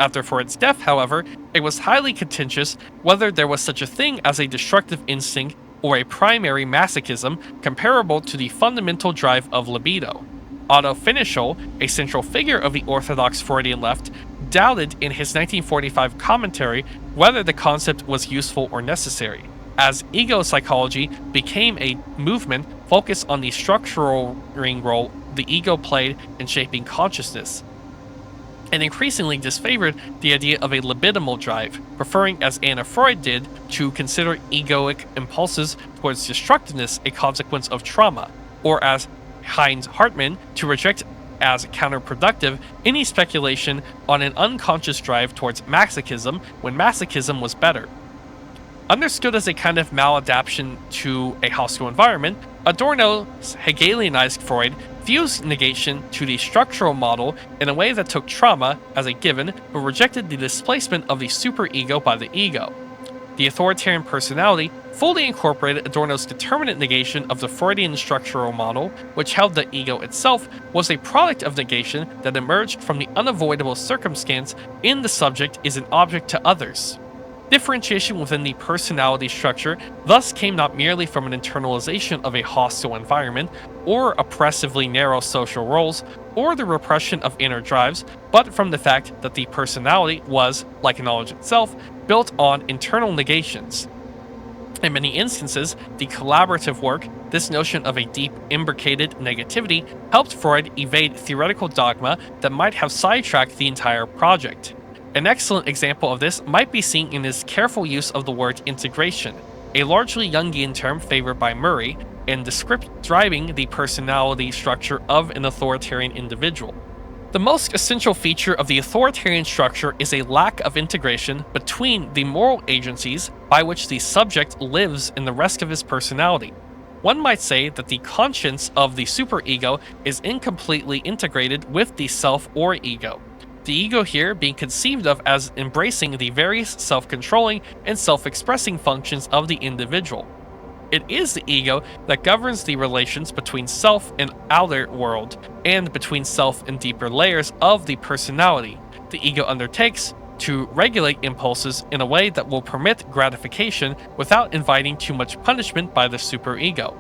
[SPEAKER 1] After Freud's death, however, it was highly contentious whether there was such a thing as a destructive instinct or a primary masochism comparable to the fundamental drive of libido. Otto Finichel, a central figure of the Orthodox Freudian left, doubted in his 1945 commentary whether the concept was useful or necessary, as ego psychology became a movement focused on the structural role the ego played in shaping consciousness, and increasingly disfavored the idea of a libidimal drive, preferring, as Anna Freud did, to consider egoic impulses towards destructiveness a consequence of trauma, or as Heinz Hartmann, to reject as counterproductive any speculation on an unconscious drive towards masochism when masochism was better. Understood as a kind of maladaptation to a hostile environment, Adorno's Hegelianized Freud fused negation to the structural model in a way that took trauma as a given but rejected the displacement of the superego by the ego. The authoritarian personality fully incorporated Adorno's determinate negation of the Freudian structural model, which held that ego itself was a product of negation that emerged from the unavoidable circumstance in the subject is an object to others. Differentiation within the personality structure thus came not merely from an internalization of a hostile environment, or oppressively narrow social roles, or the repression of inner drives, but from the fact that the personality was, like knowledge itself, built on internal negations. In many instances, the collaborative work, this notion of a deep imbricated negativity, helped Freud evade theoretical dogma that might have sidetracked the entire project. An excellent example of this might be seen in his careful use of the word integration, a largely Jungian term favored by Murray, in describing the personality structure of an authoritarian individual. The most essential feature of the authoritarian structure is a lack of integration between the moral agencies by which the subject lives in the rest of his personality. One might say that the conscience of the superego is incompletely integrated with the self or ego. The ego here being conceived of as embracing the various self-controlling and self-expressing functions of the individual. It is the ego that governs the relations between self and outer world, and between self and deeper layers of the personality. The ego undertakes to regulate impulses in a way that will permit gratification without inviting too much punishment by the superego.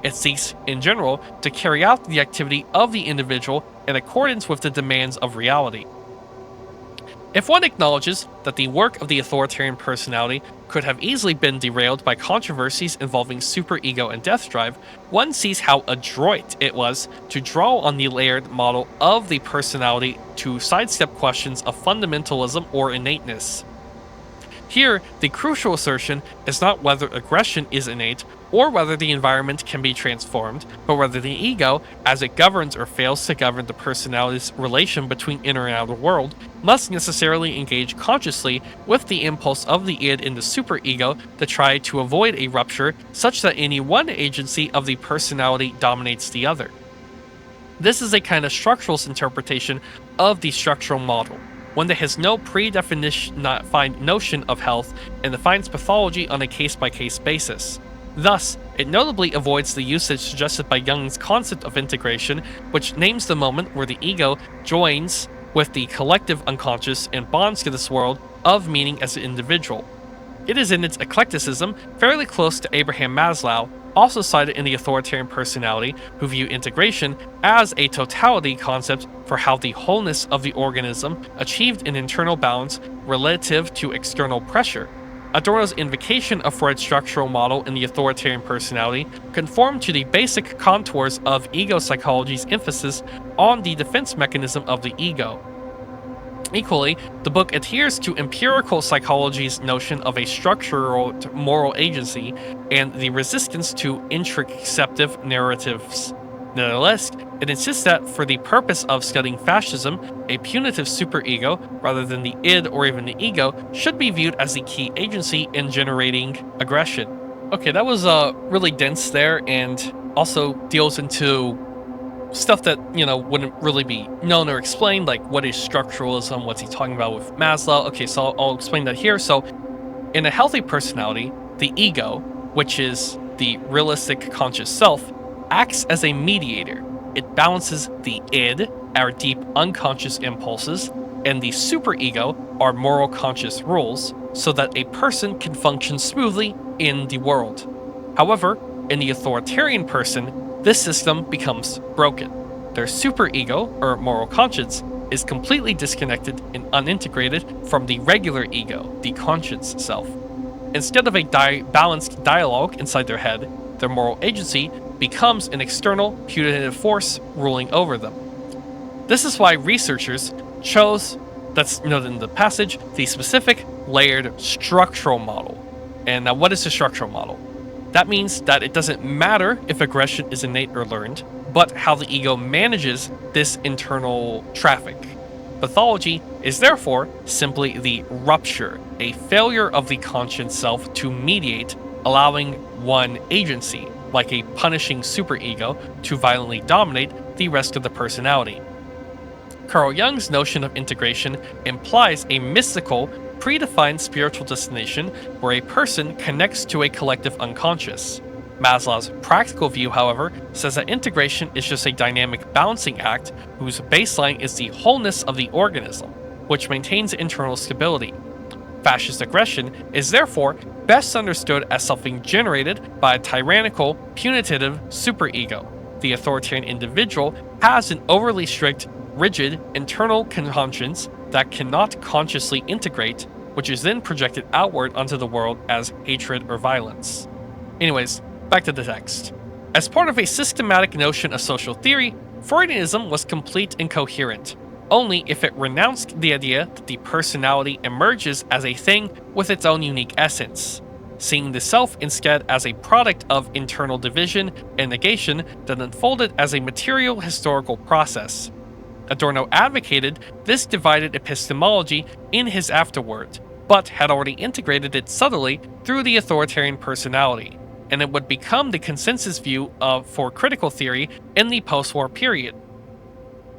[SPEAKER 1] It seeks, in general, to carry out the activity of the individual in accordance with the demands of reality. If one acknowledges that the work of the authoritarian personality could have easily been derailed by controversies involving superego and death drive, one sees how adroit it was to draw on the layered model of the personality to sidestep questions of fundamentalism or innateness. Here, the crucial assertion is not whether aggression is innate or whether the environment can be transformed, but whether the ego, as it governs or fails to govern the personality's relation between inner and outer world, must necessarily engage consciously with the impulse of the id in the superego to try to avoid a rupture such that any one agency of the personality dominates the other. This is a kind of structuralist interpretation of the structural model, one that has no predefined notion of health and defines pathology on a case-by-case basis. Thus, it notably avoids the usage suggested by Jung's concept of integration, which names the moment where the ego joins with the collective unconscious and bonds to this world of meaning as an individual. It is in its eclecticism fairly close to Abraham Maslow, also cited in the authoritarian personality, who view integration as a totality concept for how the wholeness of the organism achieved an internal balance relative to external pressure. Adorno's invocation of Freud's structural model in the authoritarian personality conformed to the basic contours of ego psychology's emphasis on the defense mechanism of the ego. Equally, the book adheres to empirical psychology's notion of a structural moral agency and the resistance to introspective narratives. Nevertheless, it insists that for the purpose of studying fascism, a punitive superego, rather than the id or even the ego, should be viewed as the key agency in generating aggression. Okay, that was really dense there, and also deals into stuff that, wouldn't really be known or explained, like what is structuralism, what's he talking about with Maslow. Okay, so I'll explain that here. So, in a healthy personality, the ego, which is the realistic conscious self, acts as a mediator. It balances the id, our deep unconscious impulses, and the superego, our moral conscious rules, so that a person can function smoothly in the world. However, in the authoritarian person, this system becomes broken. Their superego, or moral conscience, is completely disconnected and unintegrated from the regular ego, the conscious self. Instead of a balanced dialogue inside their head, their moral agency becomes an external, punitive force ruling over them. This is why researchers chose, that's noted in the passage, the specific layered structural model. And now, what is the structural model? That means that it doesn't matter if aggression is innate or learned, but how the ego manages this internal traffic. Pathology is therefore simply the rupture, a failure of the conscious self to mediate, allowing one agency, like a punishing superego, to violently dominate the rest of the personality. Carl Jung's notion of integration implies a mystical, predefined spiritual destination where a person connects to a collective unconscious. Maslow's practical view, however, says that integration is just a dynamic balancing act whose baseline is the wholeness of the organism, which maintains internal stability. Fascist aggression is therefore best understood as something generated by a tyrannical, punitive superego. The authoritarian individual has an overly strict, rigid internal conscience that cannot consciously integrate, which is then projected outward onto the world as hatred or violence. Anyways, back to the text. As part of a systematic notion of social theory, Freudianism was complete and coherent, only if it renounced the idea that the personality emerges as a thing with its own unique essence, seeing the self instead as a product of internal division and negation that unfolded as a material historical process. Adorno advocated this divided epistemology in his afterword, but had already integrated it subtly through the authoritarian personality, and it would become the consensus view for critical theory in the post-war period.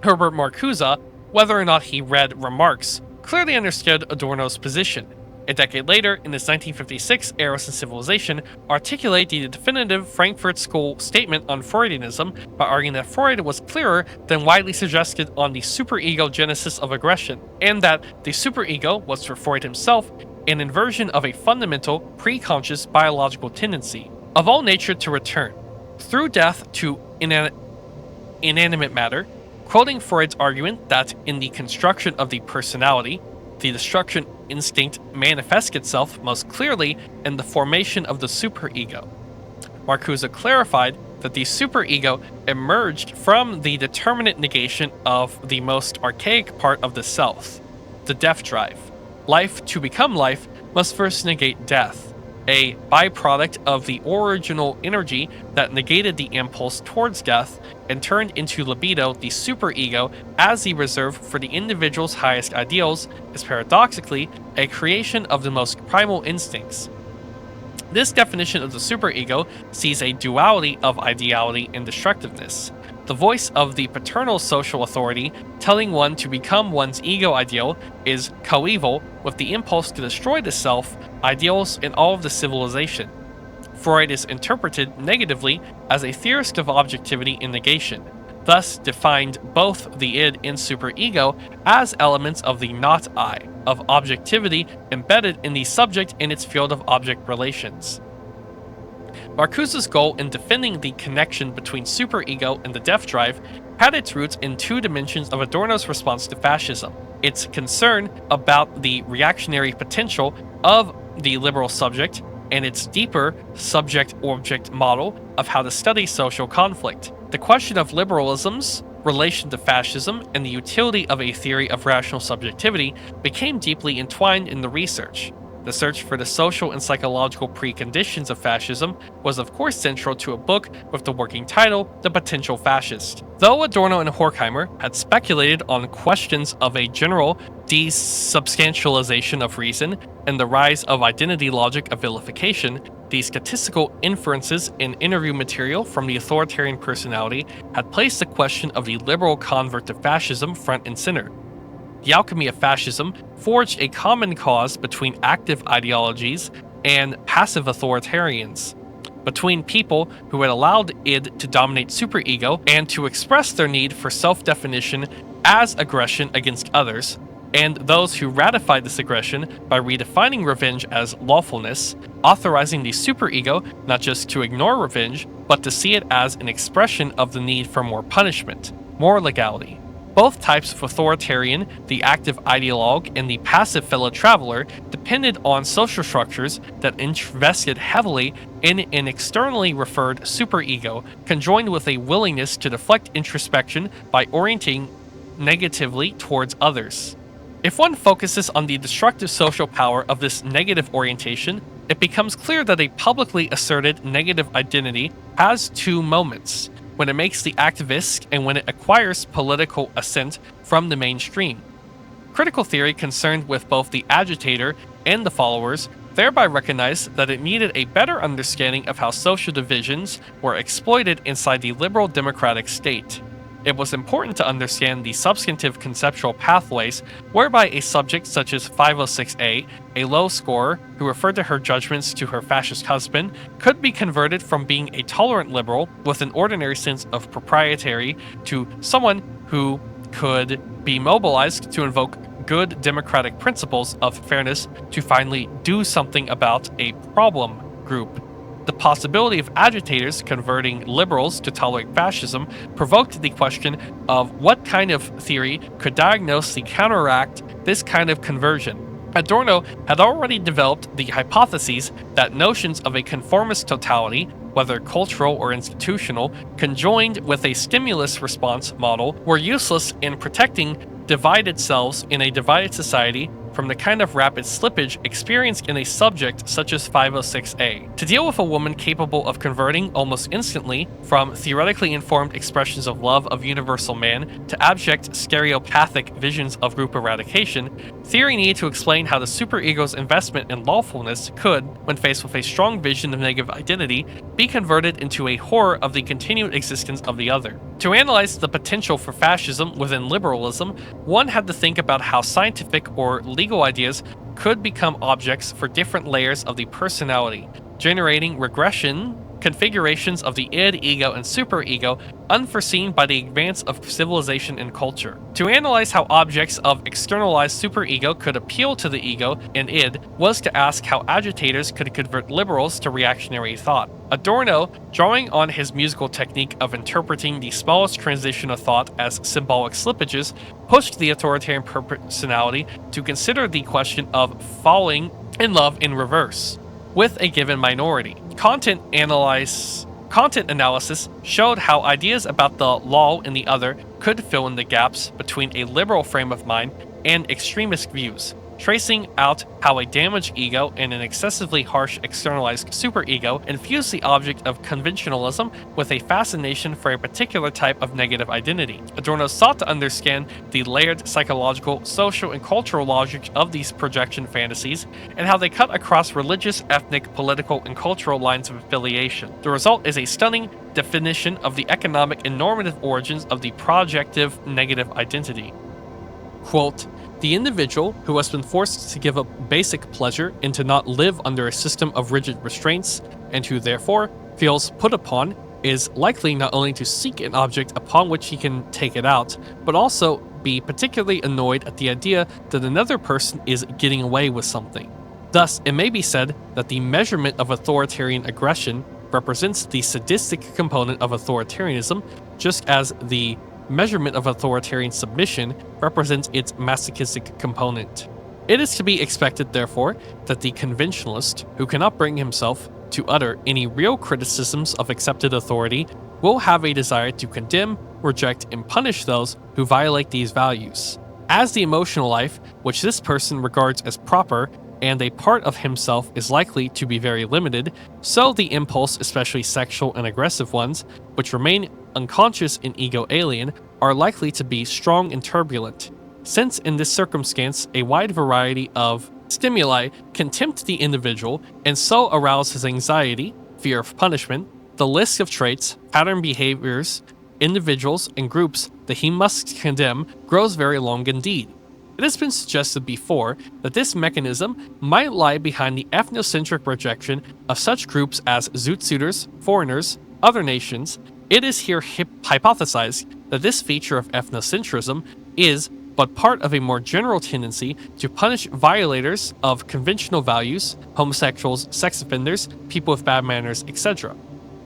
[SPEAKER 1] Herbert Marcuse, whether or not he read Remarks, clearly understood Adorno's position. A decade later, in his 1956 Eros and Civilization, articulated the definitive Frankfurt School statement on Freudianism by arguing that Freud was clearer than widely suggested on the superego genesis of aggression, and that the superego was for Freud himself an inversion of a fundamental, preconscious biological tendency of all nature to return, through death, to inanimate matter, quoting Freud's argument that in the construction of the personality, the destruction instinct manifests itself most clearly in the formation of the superego. Marcuse clarified that the superego emerged from the determinate negation of the most archaic part of the self, the death drive. Life to become life must first negate death, a byproduct of the original energy that negated the impulse towards death and turned into libido. The superego, as the reserve for the individual's highest ideals, is paradoxically a creation of the most primal instincts. This definition of the superego sees a duality of ideality and destructiveness. The voice of the paternal social authority telling one to become one's ego ideal is coeval with the impulse to destroy the self, ideals, and all of the civilization. Freud is interpreted negatively as a theorist of objectivity and negation, thus defined both the id and superego as elements of the not I, of objectivity embedded in the subject in its field of object relations. Marcuse's goal in defending the connection between superego and the death drive had its roots in two dimensions of Adorno's response to fascism: its concern about the reactionary potential of the liberal subject, and its deeper subject-object model of how to study social conflict. The question of liberalism's relation to fascism and the utility of a theory of rational subjectivity became deeply entwined in the research. The search for the social and psychological preconditions of fascism was of course central to a book with the working title, The Potential Fascist. Though Adorno and Horkheimer had speculated on questions of a general desubstantialization of reason and the rise of identity logic of vilification, the statistical inferences in interview material from the authoritarian personality had placed the question of the liberal convert to fascism front and center. The alchemy of fascism forged a common cause between active ideologies and passive authoritarians, between people who had allowed id to dominate superego and to express their need for self-definition as aggression against others, and those who ratified this aggression by redefining revenge as lawfulness, authorizing the superego not just to ignore revenge, but to see it as an expression of the need for more punishment, more legality. Both types of authoritarian, the active ideologue and the passive fellow traveler, depended on social structures that invested heavily in an externally referred superego, conjoined with a willingness to deflect introspection by orienting negatively towards others. If one focuses on the destructive social power of this negative orientation, it becomes clear that a publicly asserted negative identity has two moments: when it makes the activist and when it acquires political assent from the mainstream. Critical theory concerned with both the agitator and the followers thereby recognized that it needed a better understanding of how social divisions were exploited inside the liberal democratic state. It was important to understand the substantive conceptual pathways whereby a subject such as 506A, a low scorer who referred to her judgments to her fascist husband, could be converted from being a tolerant liberal with an ordinary sense of propriety to someone who could be mobilized to invoke good democratic principles of fairness to finally do something about a problem group. The possibility of agitators converting liberals to tolerate fascism provoked the question of what kind of theory could diagnose and counteract this kind of conversion. Adorno had already developed the hypotheses that notions of a conformist totality, whether cultural or institutional, conjoined with a stimulus response model, were useless in protecting divided selves in a divided society from the kind of rapid slippage experienced in a subject such as 506A. To deal with a woman capable of converting almost instantly from theoretically informed expressions of love of universal man to abject stereopathic visions of group eradication, theory needed to explain how the superego's investment in lawfulness could, when faced with a strong vision of negative identity, be converted into a horror of the continued existence of the other. To analyze the potential for fascism within liberalism, one had to think about how scientific or legal ideas could become objects for different layers of the personality, generating regression configurations of the id, ego, and superego unforeseen by the advance of civilization and culture. To analyze how objects of externalized superego could appeal to the ego and id was to ask how agitators could convert liberals to reactionary thought. Adorno, drawing on his musical technique of interpreting the smallest transition of thought as symbolic slippages, pushed the authoritarian personality to consider the question of falling in love in reverse with a given minority. Content analysis showed how ideas about the law in the other could fill in the gaps between a liberal frame of mind and extremist views, tracing out how a damaged ego and an excessively harsh externalized superego infuse the object of conventionalism with a fascination for a particular type of negative identity. Adorno sought to understand the layered psychological, social, and cultural logic of these projection fantasies and how they cut across religious, ethnic, political, and cultural lines of affiliation. The result is a stunning definition of the economic and normative origins of the projective negative identity. Quote, "The individual who has been forced to give up basic pleasure and to not live under a system of rigid restraints, and who therefore feels put upon, is likely not only to seek an object upon which he can take it out, but also be particularly annoyed at the idea that another person is getting away with something. Thus, it may be said that the measurement of authoritarian aggression represents the sadistic component of authoritarianism, just as the measurement of authoritarian submission represents its masochistic component. It is to be expected, therefore, that the conventionalist, who cannot bring himself to utter any real criticisms of accepted authority, will have a desire to condemn, reject, and punish those who violate these values. As the emotional life, which this person regards as proper, and a part of himself is likely to be very limited, so the impulse, especially sexual and aggressive ones, which remain unconscious and ego-alien, are likely to be strong and turbulent. Since in this circumstance a wide variety of stimuli can tempt the individual and so arouse his anxiety, fear of punishment, the list of traits, pattern behaviors, individuals, and groups that he must condemn grows very long indeed. It has been suggested before that this mechanism might lie behind the ethnocentric rejection of such groups as zoot-suiters, foreigners, other nations. It is here hypothesized that this feature of ethnocentrism is but part of a more general tendency to punish violators of conventional values, homosexuals, sex offenders, people with bad manners, etc.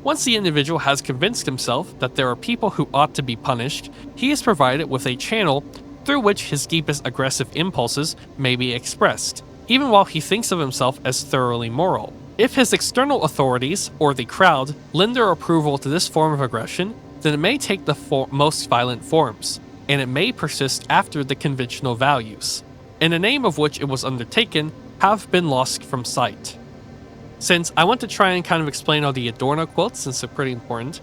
[SPEAKER 1] Once the individual has convinced himself that there are people who ought to be punished, he is provided with a channel through which his deepest aggressive impulses may be expressed, even while he thinks of himself as thoroughly moral. If his external authorities, or the crowd, lend their approval to this form of aggression, then it may take the most violent forms, and it may persist after the conventional values, in the name of which it was undertaken, have been lost from sight. Since I want to try and kind of explain all the Adorno quotes, since they're pretty important,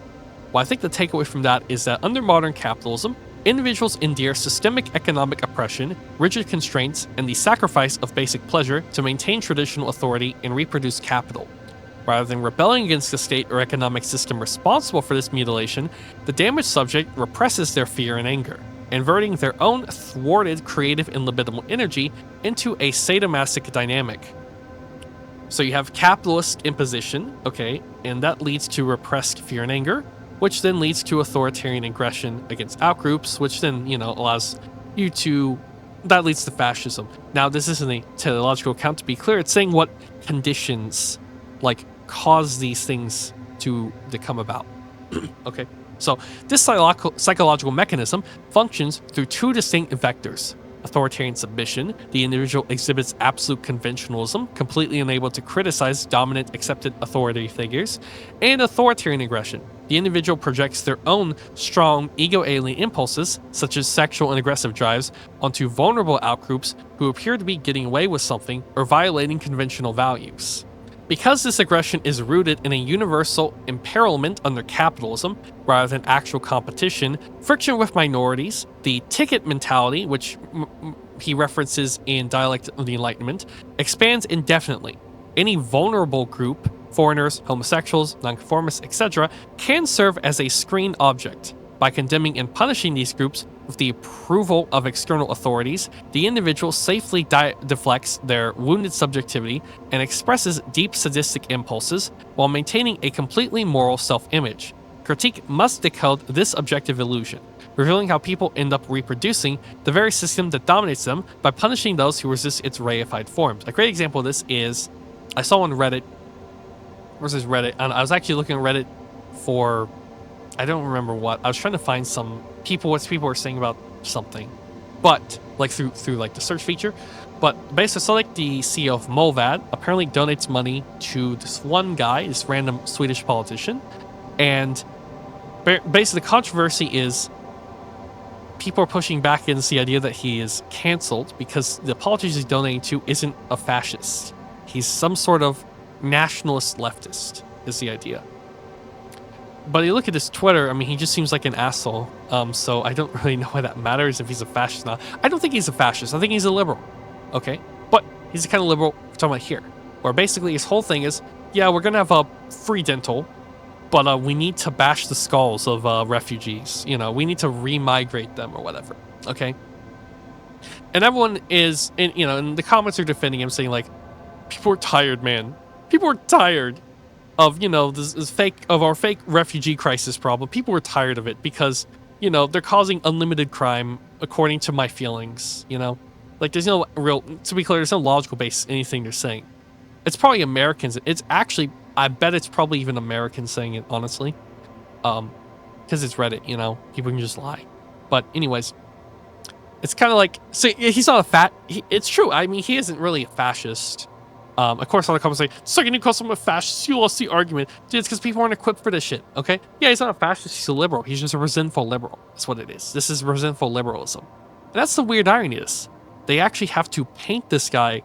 [SPEAKER 1] well, I think the takeaway from that is that under modern capitalism, individuals endure systemic economic oppression, rigid constraints, and the sacrifice of basic pleasure to maintain traditional authority and reproduce capital. Rather than rebelling against the state or economic system responsible for this mutilation, the damaged subject represses their fear and anger, inverting their own thwarted creative and libidinal energy into a sadomasochistic dynamic. So you have capitalist imposition, okay, and that leads to repressed fear and anger, which then leads to authoritarian aggression against outgroups, which then, allows you to... that leads to fascism. Now, this isn't a teleological account, to be clear. It's saying what conditions, cause these things to come about. Okay, so this psychological mechanism functions through two distinct vectors. Authoritarian submission, the individual exhibits absolute conventionalism, completely unable to criticize dominant accepted authority figures, and authoritarian aggression. The individual projects their own strong ego-alien impulses, such as sexual and aggressive drives, onto vulnerable outgroups who appear to be getting away with something or violating conventional values. Because this aggression is rooted in a universal imperilement under capitalism, rather than actual competition, friction with minorities, the ticket mentality, which he references in Dialect of the Enlightenment, expands indefinitely. Any vulnerable group, foreigners, homosexuals, nonconformists, etc., can serve as a screen object. By condemning and punishing these groups with the approval of external authorities, the individual safely deflects their wounded subjectivity and expresses deep sadistic impulses while maintaining a completely moral self-image. Critique must decode this objective illusion, revealing how people end up reproducing the very system that dominates them by punishing those who resist its reified forms. A great example of this is, I saw on Reddit, where's this Reddit? And I was actually looking at Reddit for, I don't remember what. I was trying to find some what people were saying about something, but through the search feature. But basically, so the CEO of Molvad apparently donates money to this one guy, this random Swedish politician, and basically the controversy is people are pushing back against the idea that he is canceled because the politician he's donating to isn't a fascist. He's some sort of nationalist leftist, is the idea. But you look at his Twitter, he just seems like an asshole. So I don't really know why that matters if he's a fascist or not. I don't think he's a fascist. I think he's a liberal. Okay? But he's the kind of liberal we're talking about here. Where basically his whole thing is, yeah, we're going to have a free dental, but we need to bash the skulls of refugees. We need to remigrate them or whatever. Okay? And everyone is, and the comments are defending him, saying people are tired, man. People are tired of, our fake refugee crisis problem. People are tired of it because, they're causing unlimited crime according to my feelings, there's no real, to be clear, there's no logical base in anything they're saying. It's probably Americans. It's actually I bet it's probably even Americans saying it, honestly. Because it's Reddit, you know, people can just lie. But anyways, it's kind of like, so he's not it's true. I mean, he isn't really a fascist. Of course, a lot of comments say, second you call someone a fascist, you lost the argument. Dude, it's because people aren't equipped for this shit, okay? Yeah, he's not a fascist, he's a liberal. He's just a resentful liberal. That's what it is. This is resentful liberalism. And that's the weird irony of this. They actually have to paint this guy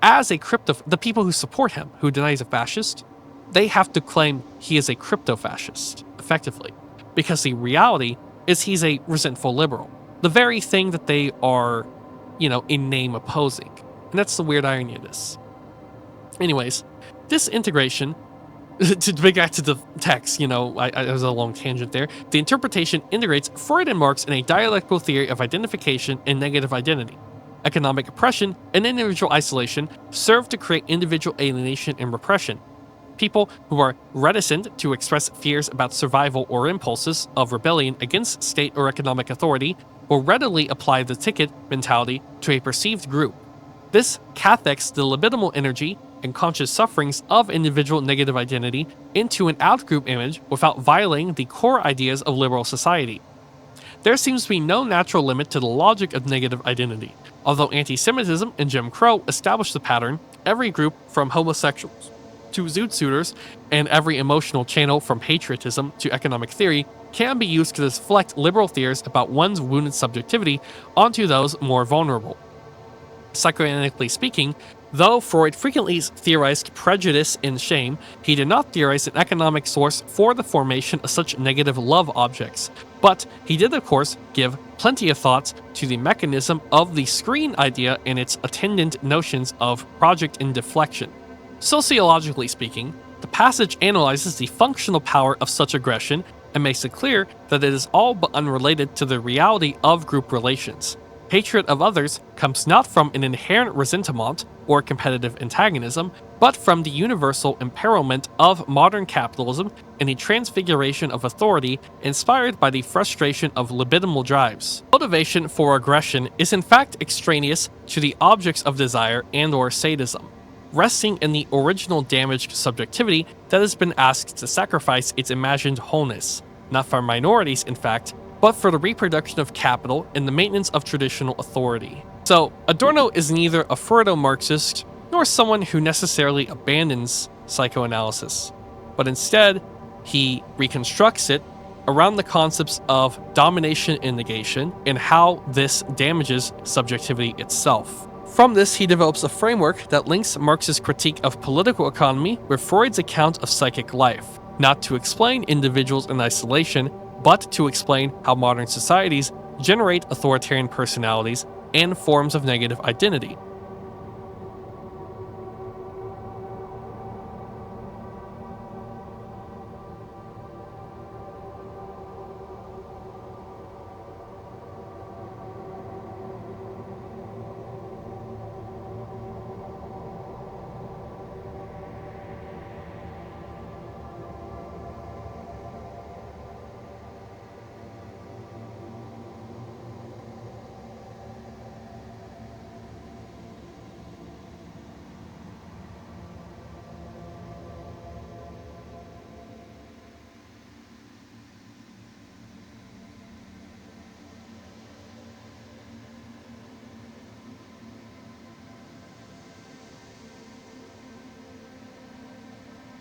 [SPEAKER 1] as a the people who support him, who deny he's a fascist, they have to claim he is a crypto-fascist, effectively. Because the reality is he's a resentful liberal. The very thing that they are, you know, in name opposing. And that's the weird irony of this. Anyways, this integration, to bring back to the text, you know, I was a long tangent there. The interpretation integrates Freud and Marx in a dialectical theory of identification and negative identity. Economic oppression and individual isolation serve to create individual alienation and repression. People who are reticent to express fears about survival or impulses of rebellion against state or economic authority will readily apply the ticket mentality to a perceived group. This cathects the libidinal energy and conscious sufferings of individual negative identity into an outgroup image without violating the core ideas of liberal society. There seems to be no natural limit to the logic of negative identity. Although anti-Semitism and Jim Crow established the pattern, every group from homosexuals to zoot suitors and every emotional channel from patriotism to economic theory can be used to deflect liberal fears about one's wounded subjectivity onto those more vulnerable. Psychoanalytically speaking, though Freud frequently theorized prejudice and shame, he did not theorize an economic source for the formation of such negative love objects. But he did, of course, give plenty of thoughts to the mechanism of the screen idea and its attendant notions of project and deflection. Sociologically speaking, the passage analyzes the functional power of such aggression and makes it clear that it is all but unrelated to the reality of group relations. Hatred of others comes not from an inherent ressentiment or competitive antagonism, but from the universal imperilment of modern capitalism and the transfiguration of authority inspired by the frustration of libidinal drives. Motivation for aggression is in fact extraneous to the objects of desire and/or sadism, resting in the original damaged subjectivity that has been asked to sacrifice its imagined wholeness, not for minorities in fact, but for the reproduction of capital and the maintenance of traditional authority. So, Adorno is neither a Freudo-Marxist nor someone who necessarily abandons psychoanalysis, but instead, he reconstructs it around the concepts of domination and negation and how this damages subjectivity itself. From this, he develops a framework that links Marx's critique of political economy with Freud's account of psychic life, not to explain individuals in isolation, but to explain how modern societies generate authoritarian personalities and forms of negative identity.